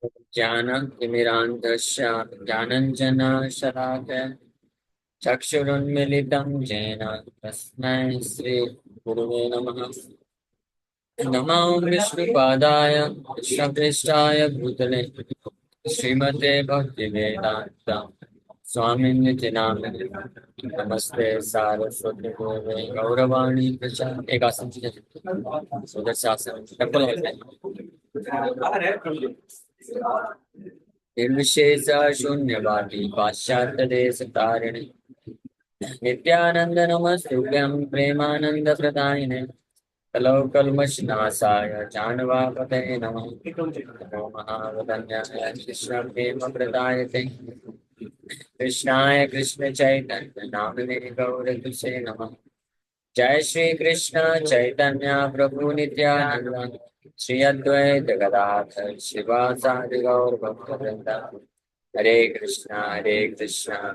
ज्ञानतिमिरान्धस्य ज्ञानञ्जनशलाकया चक्षुरुन्मीलितं येन तस्मै श्रीगुरुवे नमः। नमो विष्णुपादाय कृष्णप्रेष्ठाय भूतले श्रीमते भक्तिवेदान्त स्वामिनिति नामिने। नमस्ते सारस्वती देवे गौरवाणी प्रचार एक आसन सुदर्शासन टेम्पल निर्विशेष शून्यवादी पाश्चात्य देश तारिणे नित्यानंद नमस्तुभ्यं प्रेमानंद प्रदायिने कलौकल्मषनाशाय जानवापतये नमः। नमो महावदन्याय कृष्ण प्रेम प्रदायते कृष्णाय कृष्ण चैतन्य नामिने गौरतुसे नमः। जय श्री कृष्ण चैतन्य प्रभु नित्यानंद श्री अद्वैत गदाधर शिवासादि गौर भक्तवृंद। हरे कृष्णा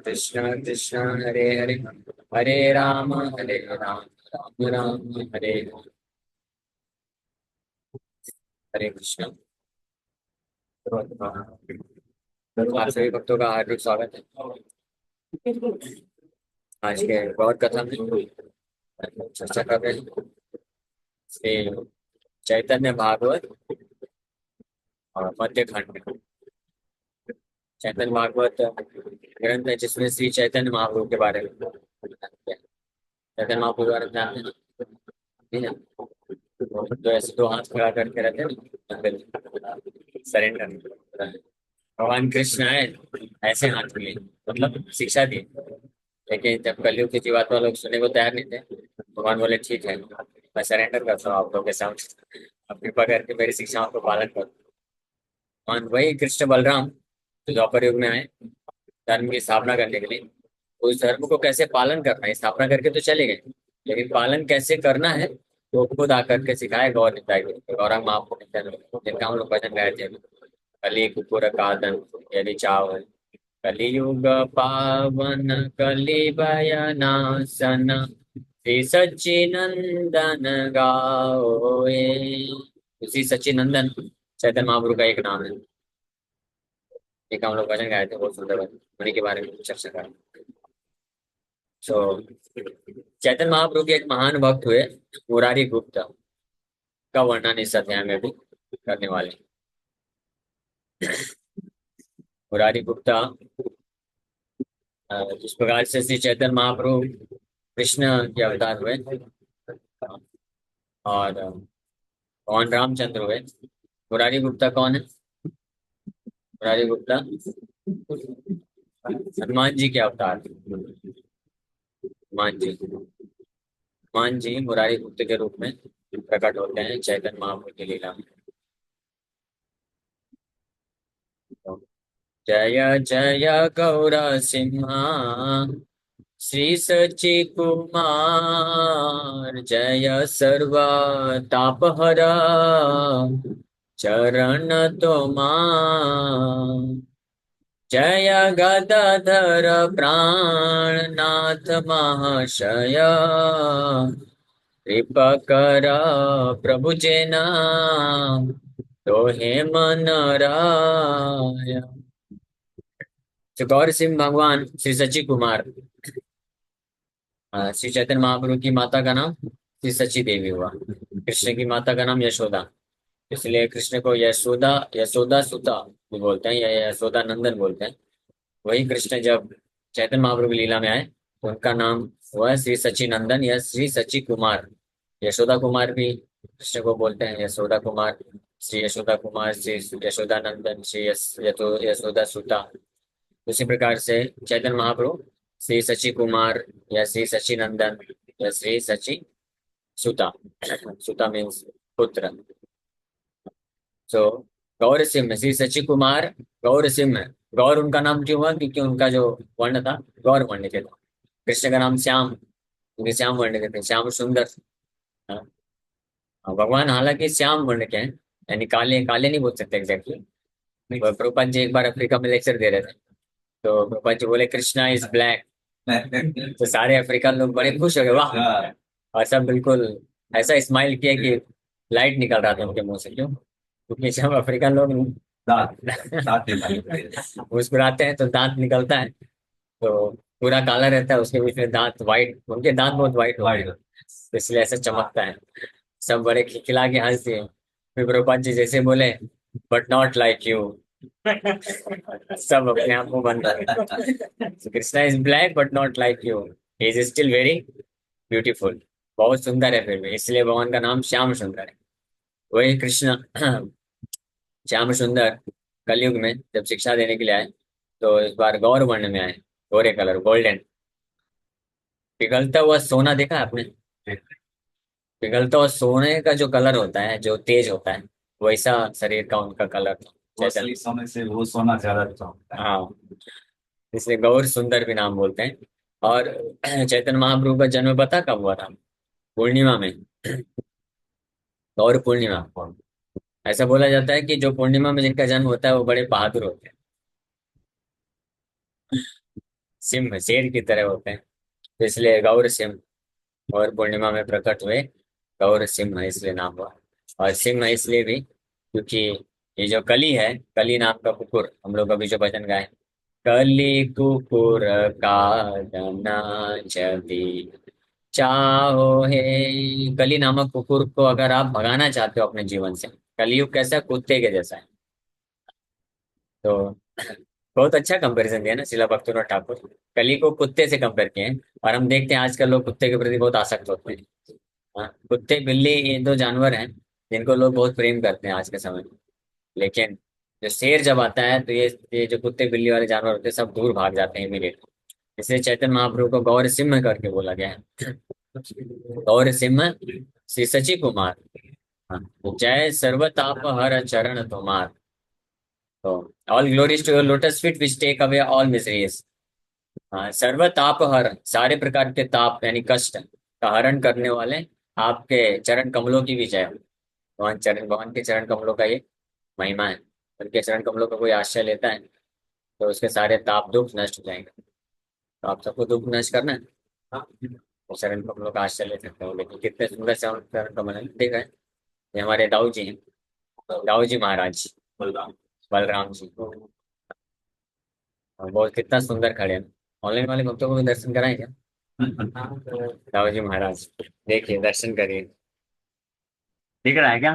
कृष्ण कृष्ण हरे हरे हरे राम राम राम हरे हरे कृष्ण। आप सभी भक्तों का हार्दिक स्वागत है। आज के गौर कथा में चर्चा कर रहे हैं श्री चैतन्य भागवत और मध्य खंड में। चैतन्य भागवत ग्रंथ है जिसमें श्री चैतन्य महाप्रभु के बारे में बताया गया है। चैतन्य महाप्रभु के बारे में जानते हैं ठीक है? तो ऐसे दो हाथ खड़ा करके रहते हैं सरेंडर। भगवान कृष्ण आए ऐसे हाथ लिए मतलब शिक्षा दी। लेकिन जब कलयुग के जीवात्मा लोग सुनने को तैयार नहीं थे, भगवान बोले ठीक है मैं सरेंडर करता हूँ आप लोगों के सामने, आप कृपा करके मेरी शिक्षाओं को पालन करो। और वही कृष्ण बलराम जो द्वापर युग में आए धर्म की स्थापना करने के लिए, उस धर्म को कैसे पालन करना है, स्थापना करके तो चले गए लेकिन पालन कैसे करना है तो खुद आकर के सिखाए गौर निताई गौरंग महाप्रभु जिनका हम लोग भजन गाए थे। कली कुकुर कादन यदि चावल कलियुग पावन कलि बयनासन श्री सच्चिनंदन गाओए। उसी सच्चिनंदन चैतन्य महाप्रभु का एक नाम है। एक हम लोग भजन गाए थे बहुत सुंदर भजन, उन्हीं के बारे में चर्चा करें। सो चैतन्य महाप्रभु के एक महान भक्त हुए मुरारी गुप्ता का वर्णन इस अध्याय में भी करने वाले हैं। मुरारी गुप्ता जिस प्रकार से श्री चैतन्य महाप्रभु कृष्ण के अवतार हुए और भगवान रामचंद्र हुए। मुरारी गुप्ता कौन है? मुरारी गुप्ता हनुमान जी के अवतार। हनुमान जी मुरारी गुप्त के रूप में प्रकट होते हैं चैतन्य महाप्रभु की लीला में। जय जय गौर सिम्हा श्री सची कुमार जय सर्व तापहरा चरण तोमा जय गदाधर प्राणनाथ महाशय कृपा कर प्रभु जना तो हे मन राय। तो गौर सिंह भगवान श्री सची कुमार श्री चैतन्य महाप्रभु की माता का नाम श्री सची देवी हुआ। कृष्ण की माता का नाम यशोदा, इसलिए कृष्ण को यशोदा यशोदा सुता भी बोलते हैं या यशोदा नंदन बोलते हैं। वही कृष्ण जब चैतन्य महाप्रभु की लीला में आए तो उनका नाम हुआ श्री सची नंदन या श्री सची कुमार। यशोदा कुमार भी कृष्ण को बोलते हैं, यशोदा कुमार, श्री यशोदा कुमार, श्री यशोदा नंदन, श्री यशोदा सुता। उसी प्रकार से चैतन्य महाप्रभु श्री सची कुमार या श्री सची नंदन या श्री सची सुता। सुता मीन्स पुत्र। सो गौर सिंह श्री सची कुमार गौर सिंह। गौर उनका नाम क्यों हुआ? क्योंकि उनका जो वर्ण था गौर वर्ण के था। कृष्ण का नाम श्याम, क्योंकि श्याम वर्ण के थे, श्याम सुंदर। हाँ, भगवान हालांकि श्याम वर्ण के हैं, यानी काले काले नहीं बोल सकते एग्जैक्टली। प्रभुपाद जी एक बार अफ्रीका में लेक्चर दे रहे थे तो प्रभुपाद जी बोले कृष्णा इज ब्लैक। तो सारे अफ्रीकन लोग बड़े खुश हो गए, वाह। और सब बिल्कुल ऐसा स्माइल किया कि लाइट निकल रहा था उनके मुंह से। क्यों? क्योंकि सब अफ्रीकन लोग दांत दांत निकाले। मुस्कुराते हैं तो दांत निकलता है, तो पूरा काला रहता है, उसके बीच में दांत वाइट, उनके दांत बहुत वाइट होते हैं, वाइट। तो इसलिए ऐसा चमकता है। सब बड़े खिलखिला के हंस दिए। फिर प्रभुपाद जी जैसे बोले, बट नॉट लाइक यू। सब अपने आप को बंद कर। Krishna is black but not like you, he is still very beautiful. बहुत सुंदर है फिर भी, इसलिए भगवान का नाम श्याम सुंदर है। वही कृष्ण श्याम सुंदर कलयुग में जब शिक्षा देने के लिए आए, तो इस बार गौर वर्ण में आए, गोरे कलर, गोल्डन। पिघलता हुआ सोना देखा है आपने? पिघलता हुआ सोने का जो कलर होता है, जो तेज होता है, वैसा शरीर का उनका कलर था। वो चैतन्य। असली सोने से वो सोना ज्यादा चमकता है। हाँ, इसलिए गौर सुंदर भी नाम बोलते हैं। और चैतन्य महाप्रभु का जन्म पता कब हुआ था? पूर्णिमा में, गौर पूर्णिमा। ऐसा बोला जाता है कि जो पूर्णिमा में जिनका जन्म होता है वो बड़े बहादुर होते हैं, सिंह शेर की तरह होते हैं, तो इसलिए गौर सिंह। और पूर्णिमा में प्रकट हुए, गौर सिंह इसलिए नाम हुआ। और सिंह इसलिए भी क्योंकि ये जो कली है, कली नाम का कुकुर, हम लोग अभी जो भजन गाए, कली कुकुर कादना जदि चाहो हे। कली नामक कुकुर को अगर आप भगाना चाहते हो अपने जीवन से, कलयुग कैसा है? कुत्ते के जैसा है। तो बहुत अच्छा कंपैरिजन दिया ना शिला भक्तों ठाकुर। कली को कुत्ते से कंपेयर किए हैं। और हम देखते हैं आजकल लोग कुत्ते के प्रति बहुत आसक्त होते हैं। हाँ, कुत्ते बिल्ली ये दो जानवर हैं जिनको लोग बहुत प्रेम करते हैं आज के समय में। लेकिन जो शेर जब आता है तो ये जो कुत्ते बिल्ली वाले जानवर होते हैं सब दूर भाग जाते हैं इमीडिएट। इसलिए चैतन्य महाप्रभु को गौर सिंह करके बोला गया है। गौर सिंह श्री सची कुमार। हाँ, जय सर्वताप हर चरण तुम्हार। तो all glories to your lotus feet which take away all miseries. हाँ, सर्व ताप हर, सारे प्रकार के ताप यानी कष्ट का हरण करने वाले आपके चरण कमलों की भी जय हो। भगवान के चरण कमलों का ये महिमा है। उनके चरण कमलों का कोई आश्रय लेता है तो उसके सारे ताप दुख नष्ट हो जाएंगे। तो आप सबको दुख नष्ट करना है, हाँ, तो चरण कमलों का आश्रय ले सकते हो। लेकिन कितने सुंदर चरण कमल है, देखा है? ये हमारे दाऊ जी हैं, दाऊ जी महाराज, बलराम, बलराम जी। और बहुत कितना सुंदर खड़े हैं। ऑनलाइन वाले भक्तों को भी दर्शन कराएं क्या? दाऊ जी महाराज, देखिए दर्शन करिए। दिख रहा है क्या?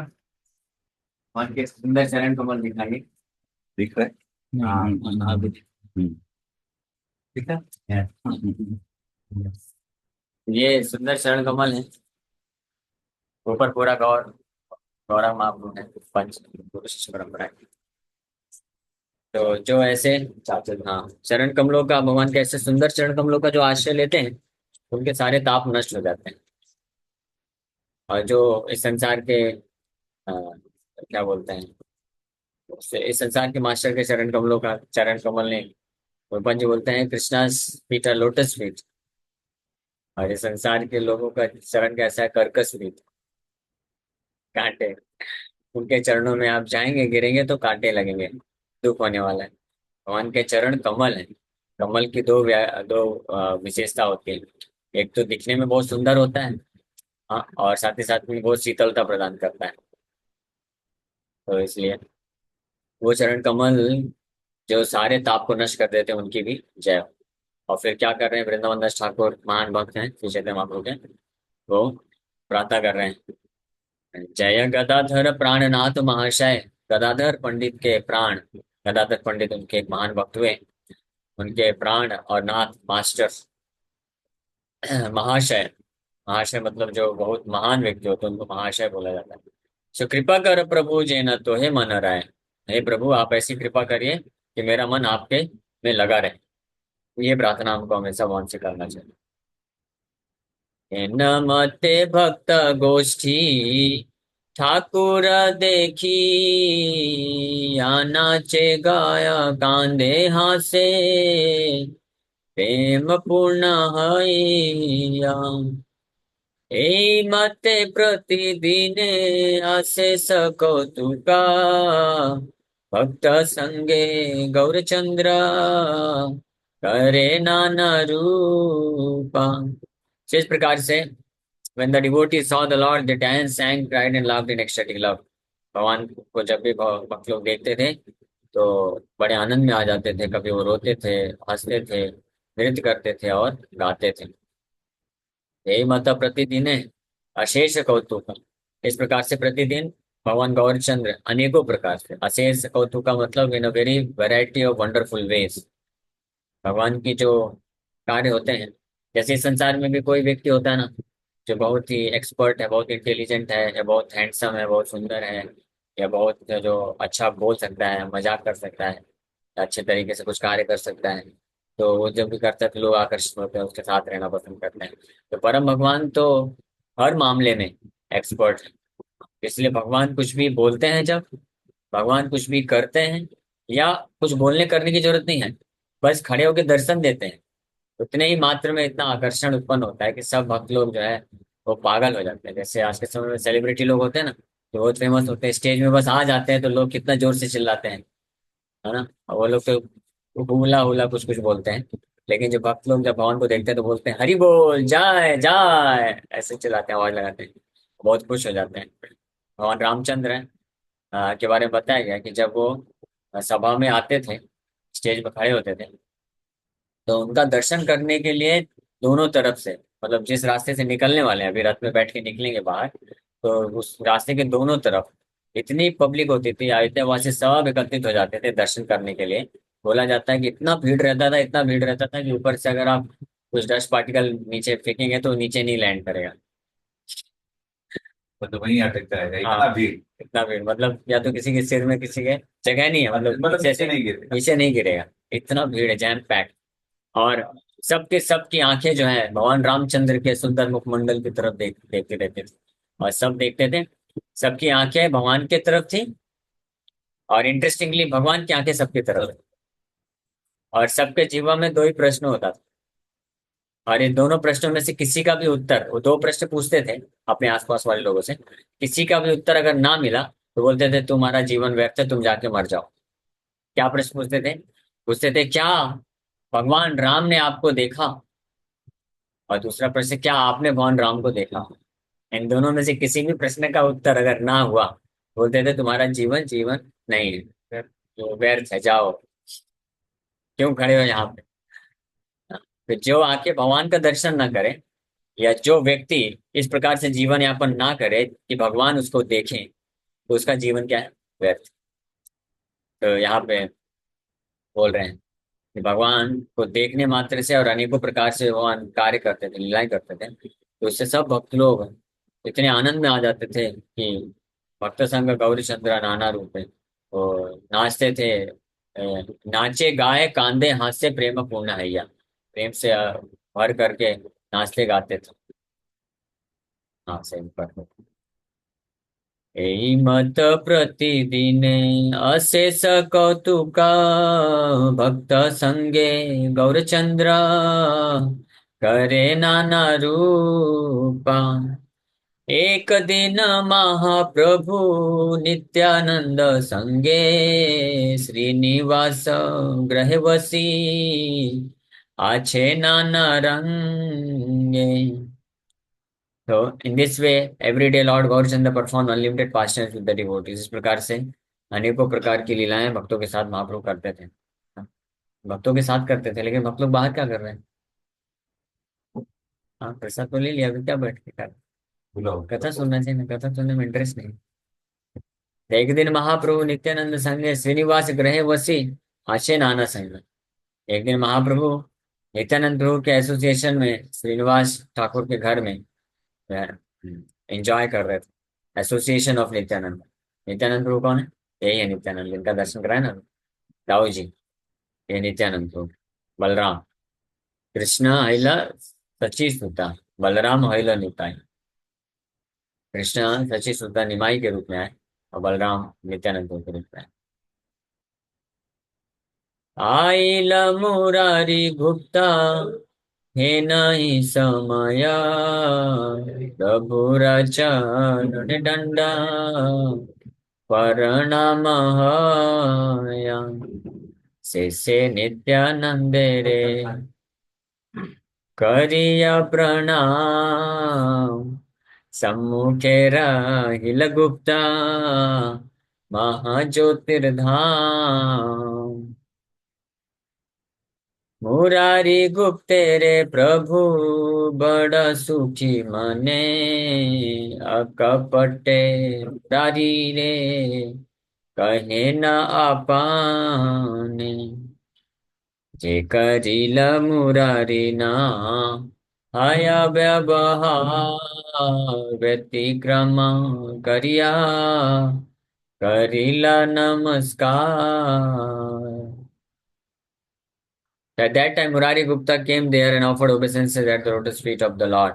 भगवान के सुंदर चरण कमल दिखाइए। दिख रहा है। हाँ, हाँ, अभी ठीक है। ये सुंदर चरण कमल है। ऊपर पूरा गौरव महाप्रभु है, पंच गुरु शिष्य परंपरा है। तो जो ऐसे, हाँ, चरण कमलों का, भगवान के ऐसे सुंदर चरण कमलों का जो आश्रय लेते हैं, उनके सारे ताप नष्ट हो जाते हैं। और जो इस संसार के क्या बोलते हैं, इस संसार के मास्टर के चरण कमलों का, चरण कमल ने, रूपन जी बोलते हैं Krishna feet are lotus feet. और इस संसार के लोगों का चरण कैसा है? कर्कश फीट, कांटे। उनके चरणों में आप जाएंगे, गिरेंगे तो कांटे लगेंगे, दुख होने वाला है। भगवान के चरण कमल है। कमल की दो विशेषता होती है। एक तो दिखने में बहुत सुंदर होता है, हाँ, और साथ ही साथ में बहुत शीतलता प्रदान करता है। तो इसलिए वो चरण कमल जो सारे ताप को नष्ट कर देते हैं, उनकी भी जय हो। और फिर क्या कर रहे हैं? वृंदावन दास ठाकुर महान भक्त हैं श्री चैतन्य महाप्रभु के, वो प्रार्थना कर रहे हैं, जय गदाधर प्राणनाथ महाशय। गदाधर पंडित के प्राण, गदाधर पंडित उनके एक महान भक्त हुए, उनके प्राण और नाथ मास्टर। महाशय, महाशय मतलब जो बहुत महान व्यक्ति होते हैं उनको महाशय बोला जाता है। सो कृपा कर प्रभु जे न तो हे मन राय। हे प्रभु आप ऐसी कृपा करिए कि मेरा मन आपके में लगा रहे। ये प्रार्थना हमको हमेशा भगवान से करना चाहिए। नमते भक्त गोष्ठी ठाकुर देखी, या नाचे गाया कांदे हासे, प्रेम पूर्ण हैया। এই মতে প্রতিদিনে আসে সকৌতুকা, भक्त संगे गौरचंद्र करे नाना रूपा। So, इस प्रकार से when the devotees saw the Lord, they danced, sang, cried and laughed in ecstatic love। भगवान को जब भी भक्त लोग देखते थे तो बड़े आनंद में आ जाते थे। कभी वो रोते थे, हंसते थे, नृत्य करते थे और गाते थे। यही माता प्रतिदिन अशेष कौतुक। इस प्रकार से प्रतिदिन भगवान गौरचंद्र अनेकों प्रकार से, अशेष कौतुक का मतलब in a very variety of wonderful ways, भगवान की जो कार्य होते हैं। जैसे इस संसार में भी कोई व्यक्ति होता है ना, जो बहुत ही एक्सपर्ट है, बहुत इंटेलिजेंट है, या बहुत हैंडसम है, बहुत सुंदर है, या बहुत जो अच्छा बोल सकता है, मजाक कर सकता है, अच्छे तरीके से कुछ कार्य कर सकता है, तो वो जब भी करता है तो लोग आकर्षित होते हैं, उसके साथ रहना पसंद करते हैं। तो परम भगवान तो हर मामले में एक्सपर्ट है। इसलिए भगवान कुछ भी बोलते हैं, जब भगवान कुछ भी करते हैं, या कुछ बोलने करने की जरूरत नहीं है, बस खड़े होकर दर्शन देते हैं, उतने ही मात्र में इतना आकर्षण उत्पन्न होता है कि सब भक्त लोग जो है वो पागल हो जाते हैं। जैसे आज के समय में सेलिब्रिटी लोग होते हैं ना, तो बहुत फेमस होते हैं, स्टेज में बस आ जाते हैं तो लोग कितना जोर से चिल्लाते हैं, है ना। और वो लोग तो हुला हुला कुछ कुछ बोलते हैं, लेकिन जो भक्त लोग जब भगवान को देखते हैं तो बोलते हैं हरि बोल जय जय, ऐसे चिल्लाते हैं, आवाज लगाते हैं, बहुत खुश हो जाते हैं। भगवान रामचंद्र के बारे में बताया गया कि जब वो सभा में आते थे, स्टेज पर खड़े होते थे, तो उनका दर्शन करने के लिए दोनों तरफ से, मतलब जिस रास्ते से निकलने वाले हैं, अभी रथ में बैठ के निकलेंगे बाहर, तो उस रास्ते के दोनों तरफ इतनी पब्लिक होती थी, अयोध्यावासी सब एकत्रित हो जाते थे दर्शन करने के लिए। बोला जाता है कि इतना भीड़ रहता था, इतना भीड़ रहता था कि ऊपर से अगर आप कुछ डस्ट पार्टिकल नीचे फेंकेंगे तो नीचे नहीं लैंड करेगा। वो तो वहीं अटकता रहेगा, हाँ, इतना भीड़। इतना भीड़, मतलब या तो किसी के सिर में, किसी के जगह नहीं है, मतलब मतलब नीचे नीचे से नहीं गिरेगा। नीचे नहीं गिरेगा, इतना भीड़ है, जैम पैक। और सबके सबकी आंखें जो है भगवान रामचंद्र के सुंदर मुखमंडल की तरफ देखते रहते थे, और सब देखते थे, सबकी आंखें भगवान की तरफ थी, और इंटरेस्टिंगली भगवान की आंखें सबकी तरफ थी। और सबके जीवन में दो ही प्रश्न होता था, और इन दोनों प्रश्नों में से किसी का भी उत्तर, वो दो प्रश्न पूछते थे अपने आसपास वाले लोगों से, किसी का भी उत्तर अगर ना मिला तो बोलते थे तुम्हारा जीवन व्यर्थ है, तुम जाके मर जाओ। क्या प्रश्न पूछते थे? पूछते थे क्या भगवान राम ने आपको देखा, और दूसरा प्रश्न क्या आपने भगवान राम को देखा। इन दोनों में से किसी भी प्रश्न का उत्तर अगर ना हुआ, बोलते थे तुम्हारा जीवन जीवन नहीं है, तो व्यर्थ है, जाओ, क्यों खड़े हो यहाँ पे। तो जो आके भगवान का दर्शन ना करे, या जो व्यक्ति इस प्रकार से जीवन यापन ना करे कि भगवान उसको देखें, तो उसका जीवन क्या है? व्यर्थ। तो यहाँ पे बोल रहे हैं कि भगवान को देखने मात्र से और अनेकों प्रकार से भगवान कार्य करते थे, लीलाएं करते थे, तो उससे सब भक्त लोग इतने आनंद में आ जाते थे कि भक्त संग गौरी चंद्र नाना रूप है, और नाचते थे, नाचे गाए कांदे हास्य प्रेम पूर्ण हैया, प्रेम से भर करके नाचते गाते थे। हाँ, सही पढ़ो। एई मत प्रतिदिन अशेष कौतुका, भक्त संगे गौरचंद्र करे नाना रूपा। एक दिन महाप्रभु नित्यानंद संगे श्रीनिवास ग्रह वसी, आछे नाना रंगे। तो in this way every day Lord Gaurachandra perform unlimited pastimes with the devotees. इस प्रकार से अनेकों प्रकार की लीलाएं भक्तों के साथ महाप्रभु करते थे। भक्तों के साथ करते थे, लेकिन भक्त लोग बाहर क्या कर रहे हैं? हाँ, प्रसाद तो ले लिया, अभी क्या बैठ के कर, बुलाओ कथा सबको। सुनना चाहिए ना, कथा सुनने में इंटरेस्ट नहीं। एक दिन महाप्रभु नित्यानंद संग श्रीनिवास ग्रह वसी, आशे नाना संग। एक दिन महाप्रभु नित्यानंद प्रभु के एसोसिएशन में श्रीनिवास ठाकुर के घर में एंजॉय कर रहे थे। Association of Nityananda. नित्यानंद प्रभु कौन है? यही है नित्यानंद, जिनका दर्शन कराए ना दाऊ जी, ये नित्यानंद प्रभु। बलराम, कृष्ण हैला सची सुता, बलराम हैला निताई। कृष्ण सची सुता निमाई के रूप में आए, और बलराम नित्यानंद प्रभु के रूप में आए। आइल मुरारी गुप्ता, हे नहीं समय, प्रभु चरण दंडा प्रणाम हया। शेषे नित्यानंदे रे करिया प्रणाम, सम्मुखे राहिल गुप्ता, महाज्योतिर्धाम। मुरारी गुप्त तेरे प्रभु बड़ा सुखी मने, अकपटे मुरारी रे कहे न आपाने। जे करिल मुरारी ना आया व्यवहार, व्यतिक्रम करिया करिला नमस्कार। At that time, Murari Gupta came there and offered obeisances at the lotus feet of the Lord.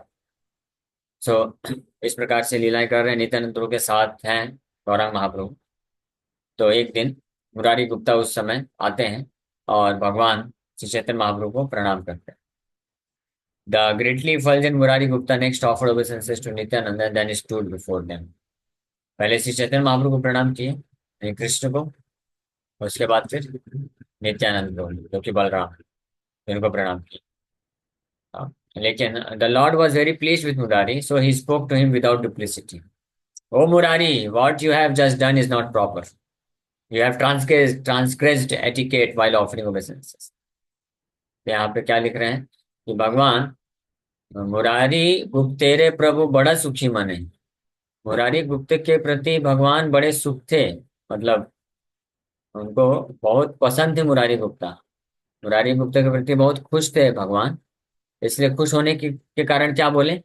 So, इस प्रकार से लीलाएं कर रहे हैं, नित्यानंद प्रभु के साथ हैं गौरांग महाप्रभु। तो एक दिन मुरारी गुप्ता उस समय आते हैं और भगवान श्री चैतन्य महाप्रभु को प्रणाम करते हैं। The greatly effulgent Murari Gupta next offered obeisances to Nityananda and then stood before them. पहले श्री चैतन्य महाप्रभु को प्रणाम किए, यानी कृष्ण को, उसके बाद फिर नित्यानंद प्रभु जो कि बलराम, इनको प्रणाम किया। लेकिन the lord was very pleased with Murari, so he spoke to him without duplicity. O Murari, what you have just done is not proper. You have transgressed etiquette while offering obeisances. यहाँ पे क्या लिख रहे हैं कि भगवान मुरारी गुप्त तेरे प्रभु बड़ा सुखी मने। मुरारी गुप्त के प्रति भगवान बड़े सुख थे, मतलब उनको बहुत पसंद थे मुरारी गुप्ता। मुरारी गुप्ता के प्रति बहुत खुश थे भगवान, इसलिए खुश होने के कारण क्या बोले,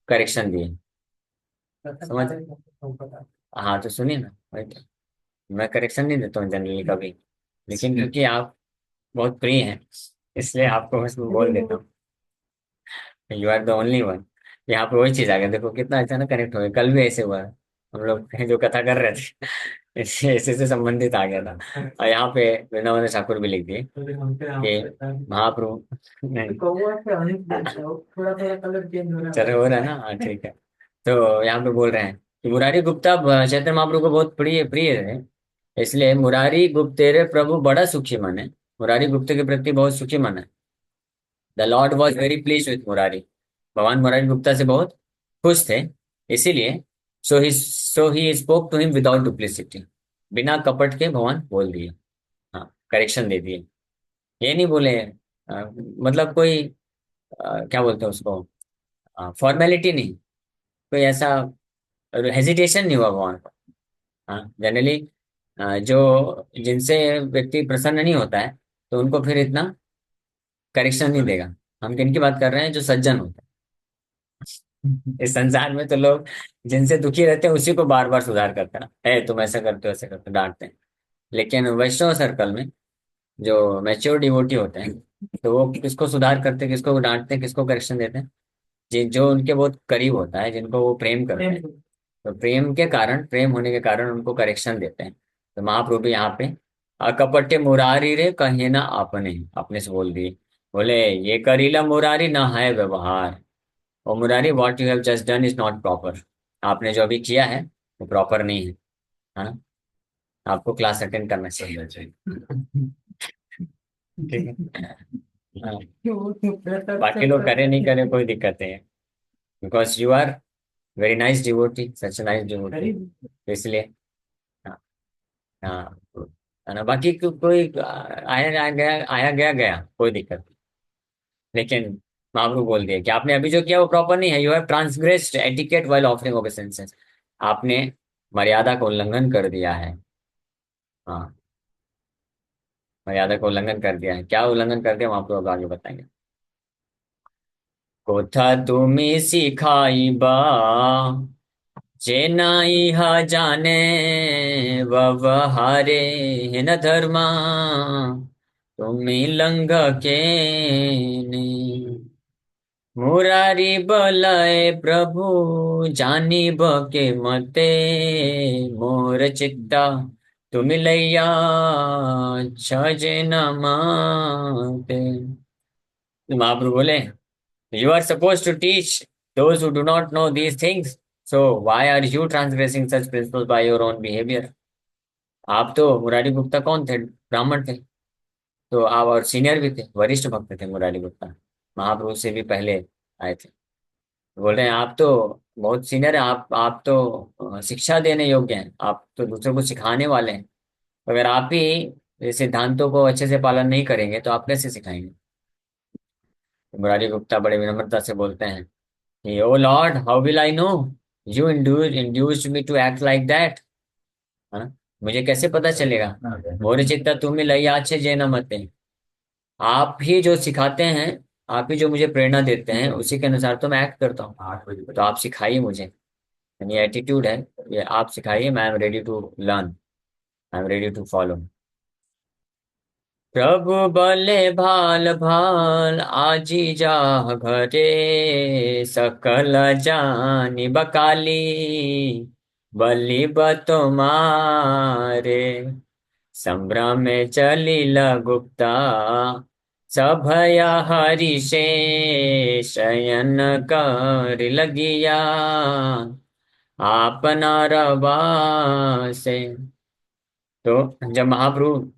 करेक्शन दिए। समझ, हाँ तो सुनिए ना, वही तो। मैं करेक्शन नहीं देता हूँ जनरली कभी, लेकिन क्योंकि आप बहुत प्रिय हैं इसलिए आपको बस मैं बोल देता हूँ। You are the only one. यहाँ पे वही चीज आ गया, देखो कितना अचानक कनेक्ट हो गया। कल भी ऐसे हुआ है, हम लोग जो कथा कर रहे थे इससे ऐसे से संबंधित आ गया था। और यहाँ पे वृंदावन ठाकुर भी लिख दिए कि महाप्रभु नहीं, चलो हो रहा है ना, हाँ ठीक है। तो यहाँ पे बोल रहे हैं कि मुरारी गुप्ता चैतन्य महाप्रभु को बहुत प्रिय प्रिय है, इसलिए मुरारी गुप्त तेरे प्रभु बड़ा सुखी मन है। मुरारी गुप्त के प्रति बहुत सुखी मन है। The lord was very pleased with Murari, भगवान मुरारी गुप्ता से बहुत खुश थे, इसीलिए so he spoke to him without duplicity. बिना कपट के भगवान बोल दिए, हाँ करेक्शन दे दिए। ये नहीं बोले मतलब कोई क्या बोलते हैं उसको, फॉर्मेलिटी नहीं, कोई ऐसा हेजिटेशन नहीं हुआ भगवान को। हाँ जनरली जो जिनसे व्यक्ति प्रसन्न नहीं होता है तो उनको फिर इतना करेक्शन नहीं देगा। हम किन की बात कर रहे हैं, जो सज्जन होते हैं इस संसार में। तो लोग जिनसे दुखी रहते हैं उसी को बार बार सुधार करते हैं, है तुम ऐसा करते हो ऐसा करते हो, डांटते हैं। लेकिन वैष्णव सर्कल में जो मैच्योर डिवोटी होते हैं तो वो किसको सुधार करते हैं, किसको डांटते हैं, किसको करेक्शन देते हैं, जो उनके बहुत करीब होता है, जिनको वो प्रेम करते हैं। तो प्रेम के कारण, प्रेम होने के कारण उनको करेक्शन देते हैं। तो महाप्रभु भी यहाँ पे अकपटे मुरारी रे कहे ना आपने, अपने से बोल दिए, बोले ये करीला मुरारी ना है व्यवहार। O Murari, what you have just done is not proper. आपने जो अभी किया है वो प्रॉपर नहीं है, हाँ। आपको क्लास अटेंड करना चाहिए। ठीक है, हाँ। बाकी लोग करे नहीं करे कोई दिक्कत नहीं है, because you are very nice devotee, such nice devotee, तो इसलिए हाँ। हाँ है ना, बाकी कोई आया गया गया कोई दिक्कत नहीं। लेकिन महाप्रभु बोल दिया कि आपने अभी जो किया वो प्रॉपर नहीं है। You have transgressed etiquette while offering obeisances. आपने मर्यादा का उल्लंघन कर दिया है, हाँ मर्यादा का उल्लंघन कर दिया है। क्या उल्लंघन कर दिया महाप्रभु अब आगे बताएंगे। कोथा तुमी सिखाई बा जे नाइहा जाने, व्यवहारे हिन धर्मा तुमी लंघ के ने। मुरारी बलय प्रभु जानी बके मते, मोर चित्ता तुम लैया छजे न माते। तो महाप्रभु बोले, you are supposed to teach those who do not know these things, so why are you transgressing such principles by your own behavior। आप तो, मुरारी गुप्ता कौन थे, ब्राह्मण थे, तो आप और सीनियर भी थे, वरिष्ठ भक्त थे मुरारी गुप्ता, महाप्रभु से भी पहले आए थे। बोल रहे हैं आप तो बहुत सीनियर है आप तो शिक्षा देने योग्य हैं, आप तो दूसरों को सिखाने वाले हैं। अगर आप ही इस सिद्धांतों को अच्छे से पालन नहीं करेंगे तो आप कैसे सिखाएंगे? मुरारी गुप्ता बड़े विनम्रता से बोलते हैं कि O lord, how will I know you induced me to act like that. है ना? मुझे कैसे पता चलेगा? मोर चित्ता तुम्हें लई आछे जे न मते। आप ही जो सिखाते हैं, आप ही जो मुझे प्रेरणा देते हैं, उसी के अनुसार तो मैं एक्ट करता हूँ। 8 बजे तो आप सिखाइए मुझे, यानी एटीट्यूड है, ये आप सिखाइए। मैं am ready to learn, I am ready to follow. प्रभु बले भाल भाल आजी जाह घरे, सकल जानी बकाली बलि तुम्हारे। संभ्रम में चलिल गुप्ता, सभया हरिषे शयन कर लगिया, आपना रवासे। तो जब महाप्रभु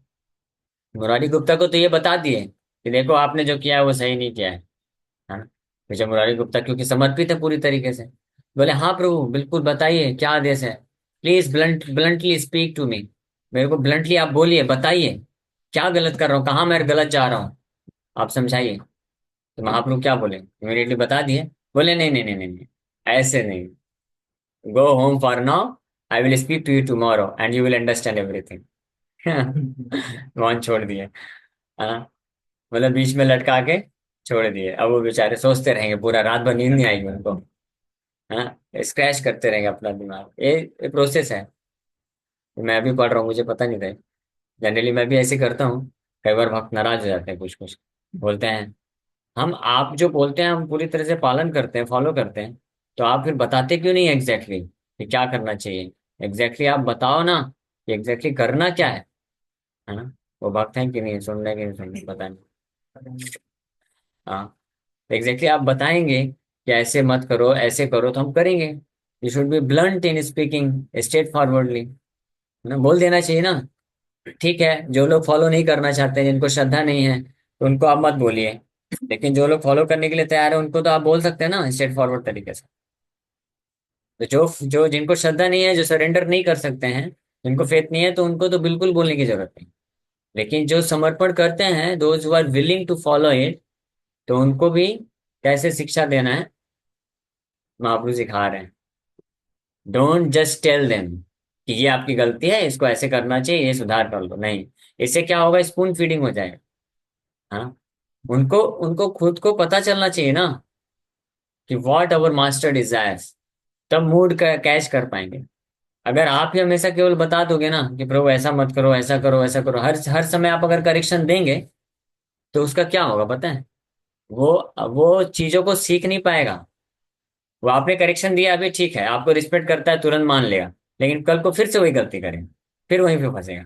मुरारी गुप्ता को तो ये बता दिए कि देखो आपने जो किया है वो सही नहीं किया है ना? तो जब मुरारी गुप्ता क्योंकि समर्पित है पूरी तरीके से, बोले हाँ प्रभु बिल्कुल बताइए क्या आदेश है। Please bluntly speak to me. मेरे को ब्लंटली आप बोलिए, बताइए क्या गलत कर रहा हूँ, कहाँ मैं गलत जा रहा हूँ, आप समझाइए। तो महाप्रभु क्या बोले, इमीडिएटली बता दिए। बोले नहीं नहीं नहीं नहीं नहीं, ऐसे नहीं। Go home for now, I will speak to you tomorrow and you will understand everything. वहां छोड़ दिए। हाँ, मतलब बीच में लटका के छोड़ दिए। अब वो बेचारे सोचते रहेंगे, पूरा रात भर नींद नहीं आएगी उनको। हाँ, स्क्रैच करते रहेंगे अपना दिमाग। ये प्रोसेस है। मैं भी पढ़ रहा हूँ, मुझे पता नहीं था। जनरली मैं भी ऐसे करता हूँ। कई बार भक्त नाराज हो जाते हैं, कुछ कुछ बोलते हैं। हम आप जो बोलते हैं हम पूरी तरह से पालन करते हैं, फॉलो करते हैं। तो आप फिर बताते क्यों नहीं एग्जैक्टली कि क्या करना चाहिए? एग्जैक्टली आप बताओ ना कि एग्जैक्टली करना क्या है ना? वो भक्त हैं कि नहीं, सुन रहे कि नहीं सुन रहे, पता नहीं। हाँ, एग्जैक्टली आप बताएंगे कि ऐसे मत करो, ऐसे करो, तो हम करेंगे। You should be blunt in speaking, straight forwardly, ना बोल देना चाहिए ना। ठीक है, जो लोग फॉलो नहीं करना चाहते हैं, जिनको श्रद्धा नहीं है, तो उनको आप मत बोलिए। लेकिन जो लोग फॉलो करने के लिए तैयार है उनको तो आप बोल सकते हैं ना, स्ट्रेट फॉरवर्ड तरीके से। तो जो जो जिनको श्रद्धा नहीं है, जो सरेंडर नहीं कर सकते हैं, जिनको फेथ नहीं है, तो उनको तो बिल्कुल बोलने की जरूरत नहीं। लेकिन जो समर्पण करते हैं, those who are willing to follow it, तो उनको भी कैसे शिक्षा देना है महाप्रभु सिखा रहे हैं। डोंट जस्ट टेल देम कि ये आपकी गलती है, इसको ऐसे करना चाहिए, ये सुधार कर लो, नहीं। इससे क्या होगा, स्पून फीडिंग हो जाएगा। हाँ, उनको उनको खुद को पता चलना चाहिए ना कि व्हाट अवर मास्टर डिजायर्स, तब मूड का कैच कर पाएंगे। अगर आप ही हमेशा केवल बता दोगे ना कि प्रभु ऐसा मत करो, ऐसा करो, ऐसा करो, हर हर समय आप अगर करेक्शन देंगे, तो उसका क्या होगा पता है? वो चीजों को सीख नहीं पाएगा। वो आपने करेक्शन दिया अभी ठीक है, आपको रिस्पेक्ट करता है, तुरंत मान लेगा। लेकिन कल को फिर से वही गलती करेगा, फिर वहीं पे फंसेगा।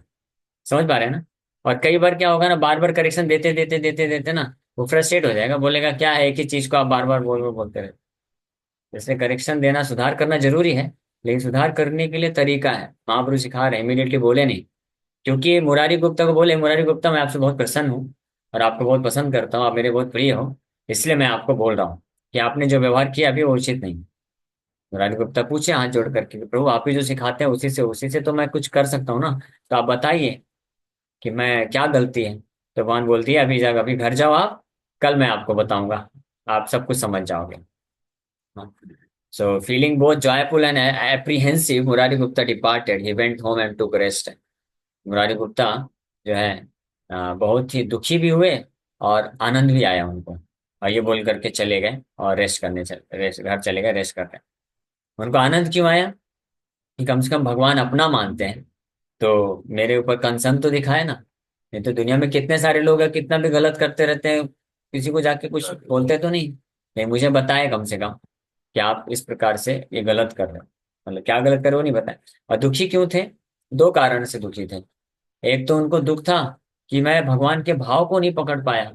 समझ पा रहे हैं ना? और कई बार क्या होगा ना, बार बार करेक्शन देते देते देते देते ना, वो फ्रस्ट्रेट हो जाएगा, बोलेगा क्या है, एक ही चीज को आप बार बार बोलते रहे। जैसे करेक्शन देना, सुधार करना जरूरी है, लेकिन सुधार करने के लिए तरीका है। महाप्रभु सिखा रहे हैं, इमीडिएटली बोले नहीं। क्योंकि मुरारी गुप्ता को बोले, मुरारी गुप्ता मैं आपसे बहुत प्रसन्न हूँ और आपको बहुत पसंद करता हूँ, आप मेरे बहुत प्रिय हो, इसलिए मैं आपको बोल रहा हूँ कि आपने जो व्यवहार किया अभी वो उचित नहीं। मुरारी गुप्ता पूछे हाथ जोड़ करके कि प्रभु आप ही जो सिखाते हैं उसी से तो मैं कुछ कर सकता हूँ ना। तो आप बताइए कि मैं क्या गलती है। तो भगवान बोलती है अभी जाओ, अभी घर जाओ आप, कल मैं आपको बताऊंगा, आप सब कुछ समझ जाओगे। So feeling both joyful and apprehensive, Murari Gupta departed, he went home and took rest. Murari Gupta जो है बहुत ही दुखी भी हुए और आनंद भी आया उनको, और ये बोल करके चले गए और रेस्ट घर चले गए रेस्ट करने। उनको आनंद क्यों आया कि कम से कम भगवान अपना मानते हैं, तो मेरे ऊपर कंसर्न तो दिखाए ना। नहीं तो दुनिया में कितने सारे लोग हैं, कितना भी गलत करते रहते हैं, किसी को जाके कुछ बोलते तो नहीं। नहीं, मुझे बताए कम से कम कि आप इस प्रकार से ये गलत कर रहे हो, मतलब क्या गलत कर रहे हो नहीं बताए। और दुखी क्यों थे? दो कारण से दुखी थे। एक तो उनको दुख था कि मैं भगवान के भाव को नहीं पकड़ पाया।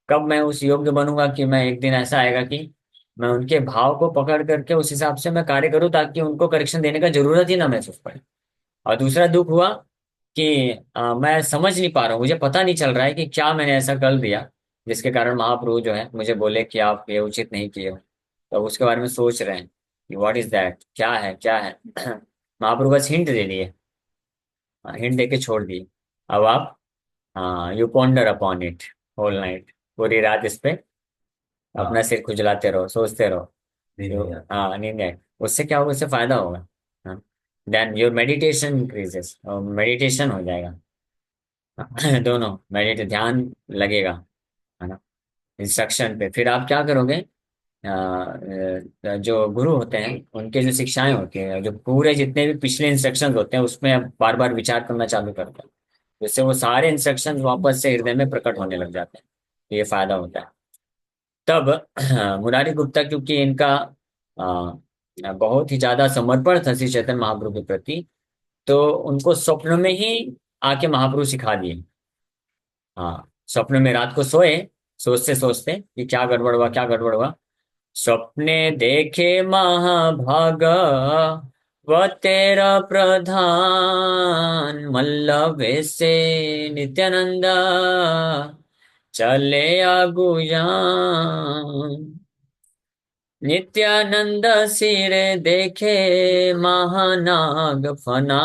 कब मैं उस योग्य बनूंगा कि मैं एक दिन ऐसा आएगा कि मैं उनके भाव को पकड़ करके उस हिसाब से मैं कार्य करूं, ताकि उनको करेक्शन देने का जरूरत ही ना महसूस पड़े। और दूसरा दुख हुआ कि मैं समझ नहीं पा रहा हूँ, मुझे पता नहीं चल रहा है कि क्या मैंने ऐसा कर दिया जिसके कारण महाप्रभु जो है मुझे बोले कि आप ये उचित नहीं किए हो। तो उसके बारे में सोच रहे हैं। व्हाट इज दैट, क्या है क्या है। महाप्रभु बस हिंट दे दिए, हिंट दे के छोड़ दिए। अब आप, हाँ, you ponder upon it whole night, पूरी रात इस पे अपना हाँ सिर खुजलाते रहो, सोचते रहो। नहीं नहीं यार। हाँ, नींद है, उससे क्या होगा, उससे फायदा होगा। हाँ, then your meditation increases, meditation हो जाएगा। दोनों मेडिट, ध्यान लगेगा, है ना, इंस्ट्रक्शन पे। फिर आप क्या करोगे, जो गुरु होते हैं उनके जो शिक्षाएं होती हैं, जो पूरे जितने भी पिछले इंस्ट्रक्शंस होते हैं उसमें आप बार बार विचार करना चालू करते हैं, जिससे वो सारे इंस्ट्रक्शंस वापस से हृदय में प्रकट होने लग जाते हैं। तो ये फायदा होता है। तब मुरारी गुप्ता, क्योंकि इनका बहुत ही ज्यादा समर्पण था श्री चैतन्य महाप्रभु के प्रति, तो उनको स्वप्न में ही आके महाप्रभु सिखा दिए। हाँ, स्वप्न में रात को सोए, सोचते सोचते कि क्या गड़बड़ हुआ क्या गड़बड़ हुआ, स्वप्ने देखे महाभागा, व तेरा प्रधान मल्लवे से नित्यानंदा, चले आगुयान। नित्यानंद सिरे देखे महानाग फना,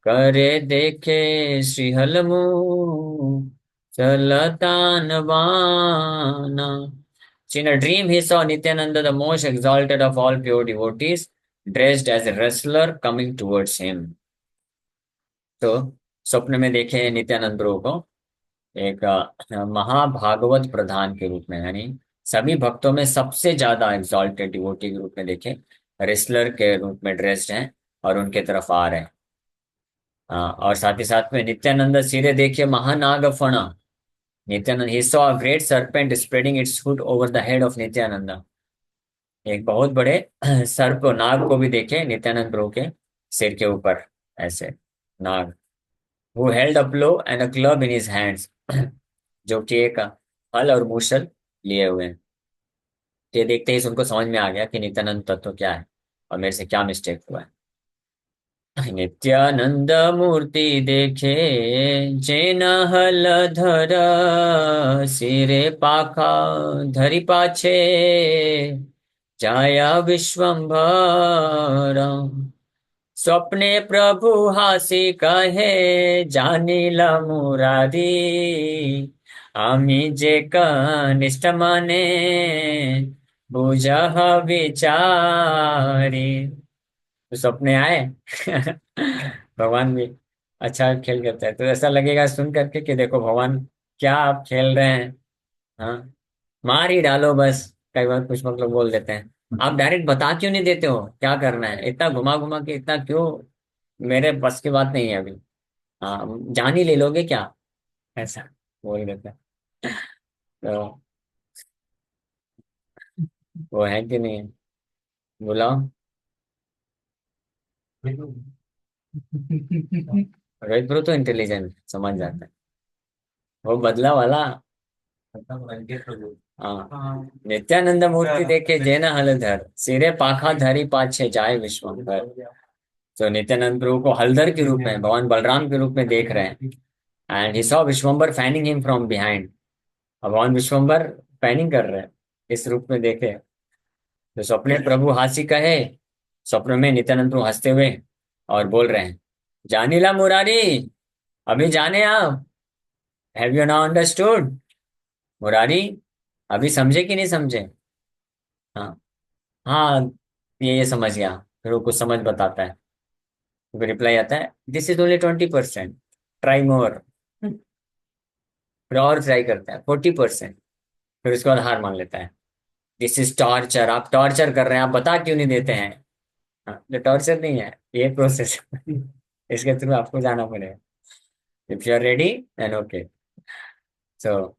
करे देखे श्रीहल मुँह चलतान बाना। In a dream, he saw Nityananda, the most exalted of all pure devotees, dressed as a wrestler coming towards him. तो स्वप्न में देखे नित्यानंद प्रभु को एक महाभागवत प्रधान के रूप में, यानी सभी भक्तों में सबसे ज्यादा एग्जॉल्टेड डिवोटी के रूप में देखे, रेसलर के रूप में ड्रेस्ड हैं और उनके तरफ आ रहे हैं। और साथ ही साथ में नित्यानंद सिरे देखे महानाग फणा, Nityanand, he saw a great serpent spreading its hood over the head of Nityananda, एक बहुत बड़े सर्प नाग को भी देखे नित्यानंद प्रभु के सिर के ऊपर, ऐसे नाग। who held a blow and a club in his hands, जो कि एक हल और मूसल लिए हुए हैं। तो ये देखते ही उनको समझ में आ गया कि नित्यानंद तत्व क्या है और मेरे से क्या मिस्टेक हुआ है। नित्यानंद मूर्ति देखे जेन हल धर, सिरे पाखा धरि पाछे, जाया विश्वम्भर। स्वप्ने प्रभु हासि कहे जानिला मुरारी, आमी जे कनिष्ठ मने बुझह विचारी। तो सपने आए। भगवान भी अच्छा खेल करते हैं, तो ऐसा लगेगा सुन करके कि देखो भगवान क्या आप खेल रहे हैं। हाँ, मार ही डालो बस, कई बार कुछ मतलब बोल देते हैं। आप डायरेक्ट बता क्यों नहीं देते हो क्या करना है, इतना घुमा घुमा के इतना क्यों, मेरे बस की बात नहीं है अभी। हाँ, जान ही ले लोगे क्या, ऐसा बोल देते हैं। तो वो है कि नहीं है, बुलाओ। रोहित ब्रो तो इंटेलिजेंट, समझ जाता है, वो बदला वाला। हाँ, नित्यानंद मूर्ति देखे जैन हलधर, सिरे पाखा धरी पाछे जाए विश्वम्भर। तो नित्यानंद प्रभु को हलधर के रूप में, भगवान बलराम के रूप में देख रहे हैं। And he saw Vishwambhar fanning him from behind, भगवान विश्वम्भर फैनिंग कर रहे हैं इस रूप में देखे। तो स्वप्ने प्रभु हासी कहे, स्वप्न में नित्यानंद प्रभु हंसते हुए और बोल रहे हैं, जानिला मुरारी, अभी जाने आप, have you now understood, Murari अभी समझे कि नहीं समझे। हाँ, हाँ, ये समझ गया। फिर वो कुछ समझ बताता है, फिर रिप्लाई आता है, दिस इज ओनली 20%, ट्राई मोर। फिर और ट्राई करता है 40%, फिर उसके बाद हार मान लेता है। दिस इज टॉर्चर, आप टॉर्चर कर रहे हैं, आप बता क्यों नहीं देते हैं। हाँ, ये टॉर्चर नहीं है, ये प्रोसेस। इसके थ्रू आपको जाना पड़ेगा। If you are ready then okay. So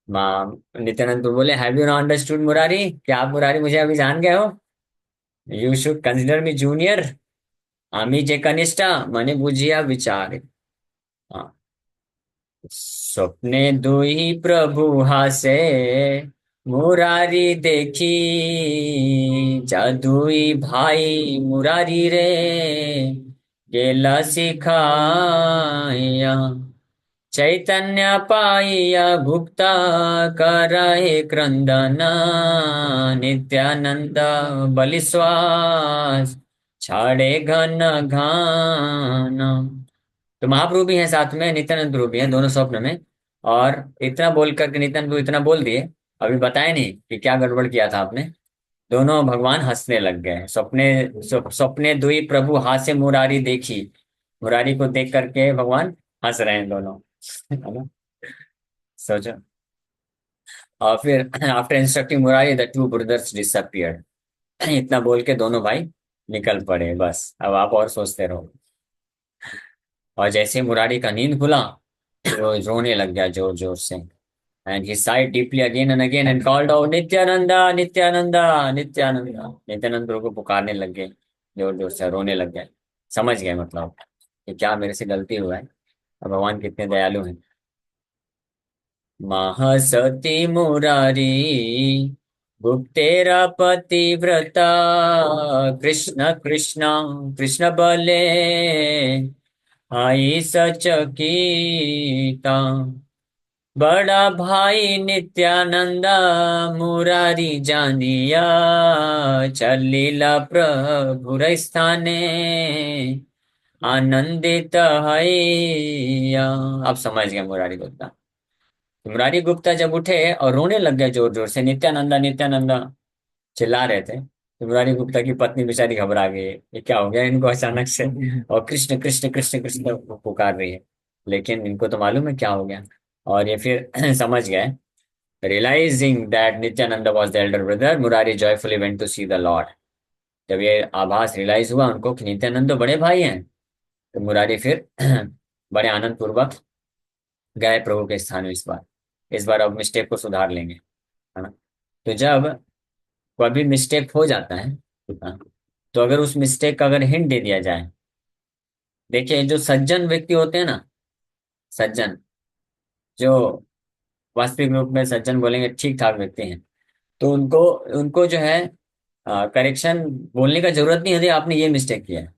Nityananda तो बोले, have you not understood Murari, क्या आप मुरारी मुझे अभी जान गए हो, you should consider me junior, आमी जे कनिष्ठा मने बुझिया विचार। हाँ, स्वप्ने दुई प्रभु हासे, मुरारी देखी, जादुई भाई मुरारी रे, गेला सिखाया, चैतन्य पाइया गुप्ता करहे क्रंदन, नित्यानंद बलिश्वास छाड़े घन घान। तो महाप्रभु भी हैं साथ में, नित्यानंद प्रभु भी हैं, दोनों स्वप्न में। और इतना बोल करके नित्यानंद प्रभु इतना बोल दिए, अभी बताया नहीं कि क्या गड़बड़ किया था आपने। दोनों भगवान हंसने लग गए। सपने दुई प्रभु हास्य मुरारी देखी। मुरारी को देख करके भगवान हंस रहे हैं दोनों। है ना? सोचो। और फिर after instructing Murari the two brothers disappeared. इतना बोल के दोनों भाई निकल पड़े। बस अब आप और सोचते रहो। और जैसे ही मुरारी का नींद खुला, वो रोने लग गया जोर जोर से। And he sighed deeply again and again and called out, Nityananda Nityananda Nityananda. Nityananda प्रभु को पुकारने लग गए, जोर जोर से रोने लग गए। समझ गए मतलब कि क्या मेरे से गलती हुआ है। और भगवान कितने दयालु हैं। महासती मुरारी गुप्तेरा पतिव्रता, कृष्ण कृष्ण कृष्ण बले आई सचकीता। बड़ा भाई नित्यानंदा मुरारी जानिया, चलीला प्रभु स्थाने आनंदित हैया। अब समझ गया मुरारी गुप्ता। मुरारी गुप्ता जब उठे और रोने लग गए जोर जोर से, नित्यानंदा नित्यानंदा चिल्ला रहे थे, तो मुरारी गुप्ता की पत्नी बेचारी घबरा गई, ये क्या हो गया इनको अचानक से। और कृष्ण कृष्ण कृष्ण कृष्ण पुकार रही है, लेकिन इनको तो मालूम है क्या हो गया। और ये फिर समझ गए। Realising that Nityananda was the elder brother, Murari joyfully went to see the Lord. जब ये आभास रियलाइज हुआ उनको कि नित्यानंद तो बड़े भाई हैं, तो मुरारी फिर बड़े आनंद पूर्वक गए प्रभु के स्थान में। इस बार अब मिस्टेक को सुधार लेंगे, है ना? तो जब कभी मिस्टेक हो जाता है, हाँ, तो अगर उस मिस्टेक का अगर हिंट दे दिया जाए। देखिए जो सज्जन व्यक्ति होते हैं ना, सज्जन, जो वास्तविक रूप में सज्जन बोलेंगे ठीक ठाक व्यक्ति हैं, तो उनको उनको जो है करेक्शन बोलने का जरूरत नहीं है, आपने ये मिस्टेक किया है।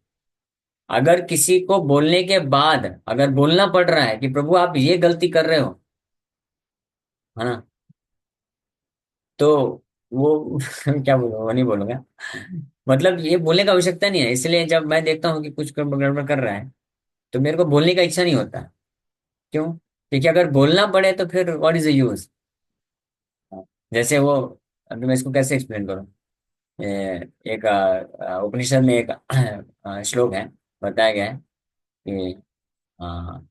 अगर किसी को बोलने के बाद अगर बोलना पड़ रहा है कि प्रभु आप ये गलती कर रहे हो, है ना, तो वो क्या बोलूं, वो नहीं बोलूंगा। मतलब ये बोलने का आवश्यकता नहीं है। इसलिए जब मैं देखता हूँ कि कुछ गड़बड़ कर रहा है, तो मेरे को बोलने का इच्छा नहीं होता। क्यों? क्योंकि अगर बोलना पड़े तो फिर व्हाट इज द यूज। जैसे वो, अभी मैं इसको कैसे एक्सप्लेन करूँ। एक उपनिषद में एक श्लोक है, बताया गया है कि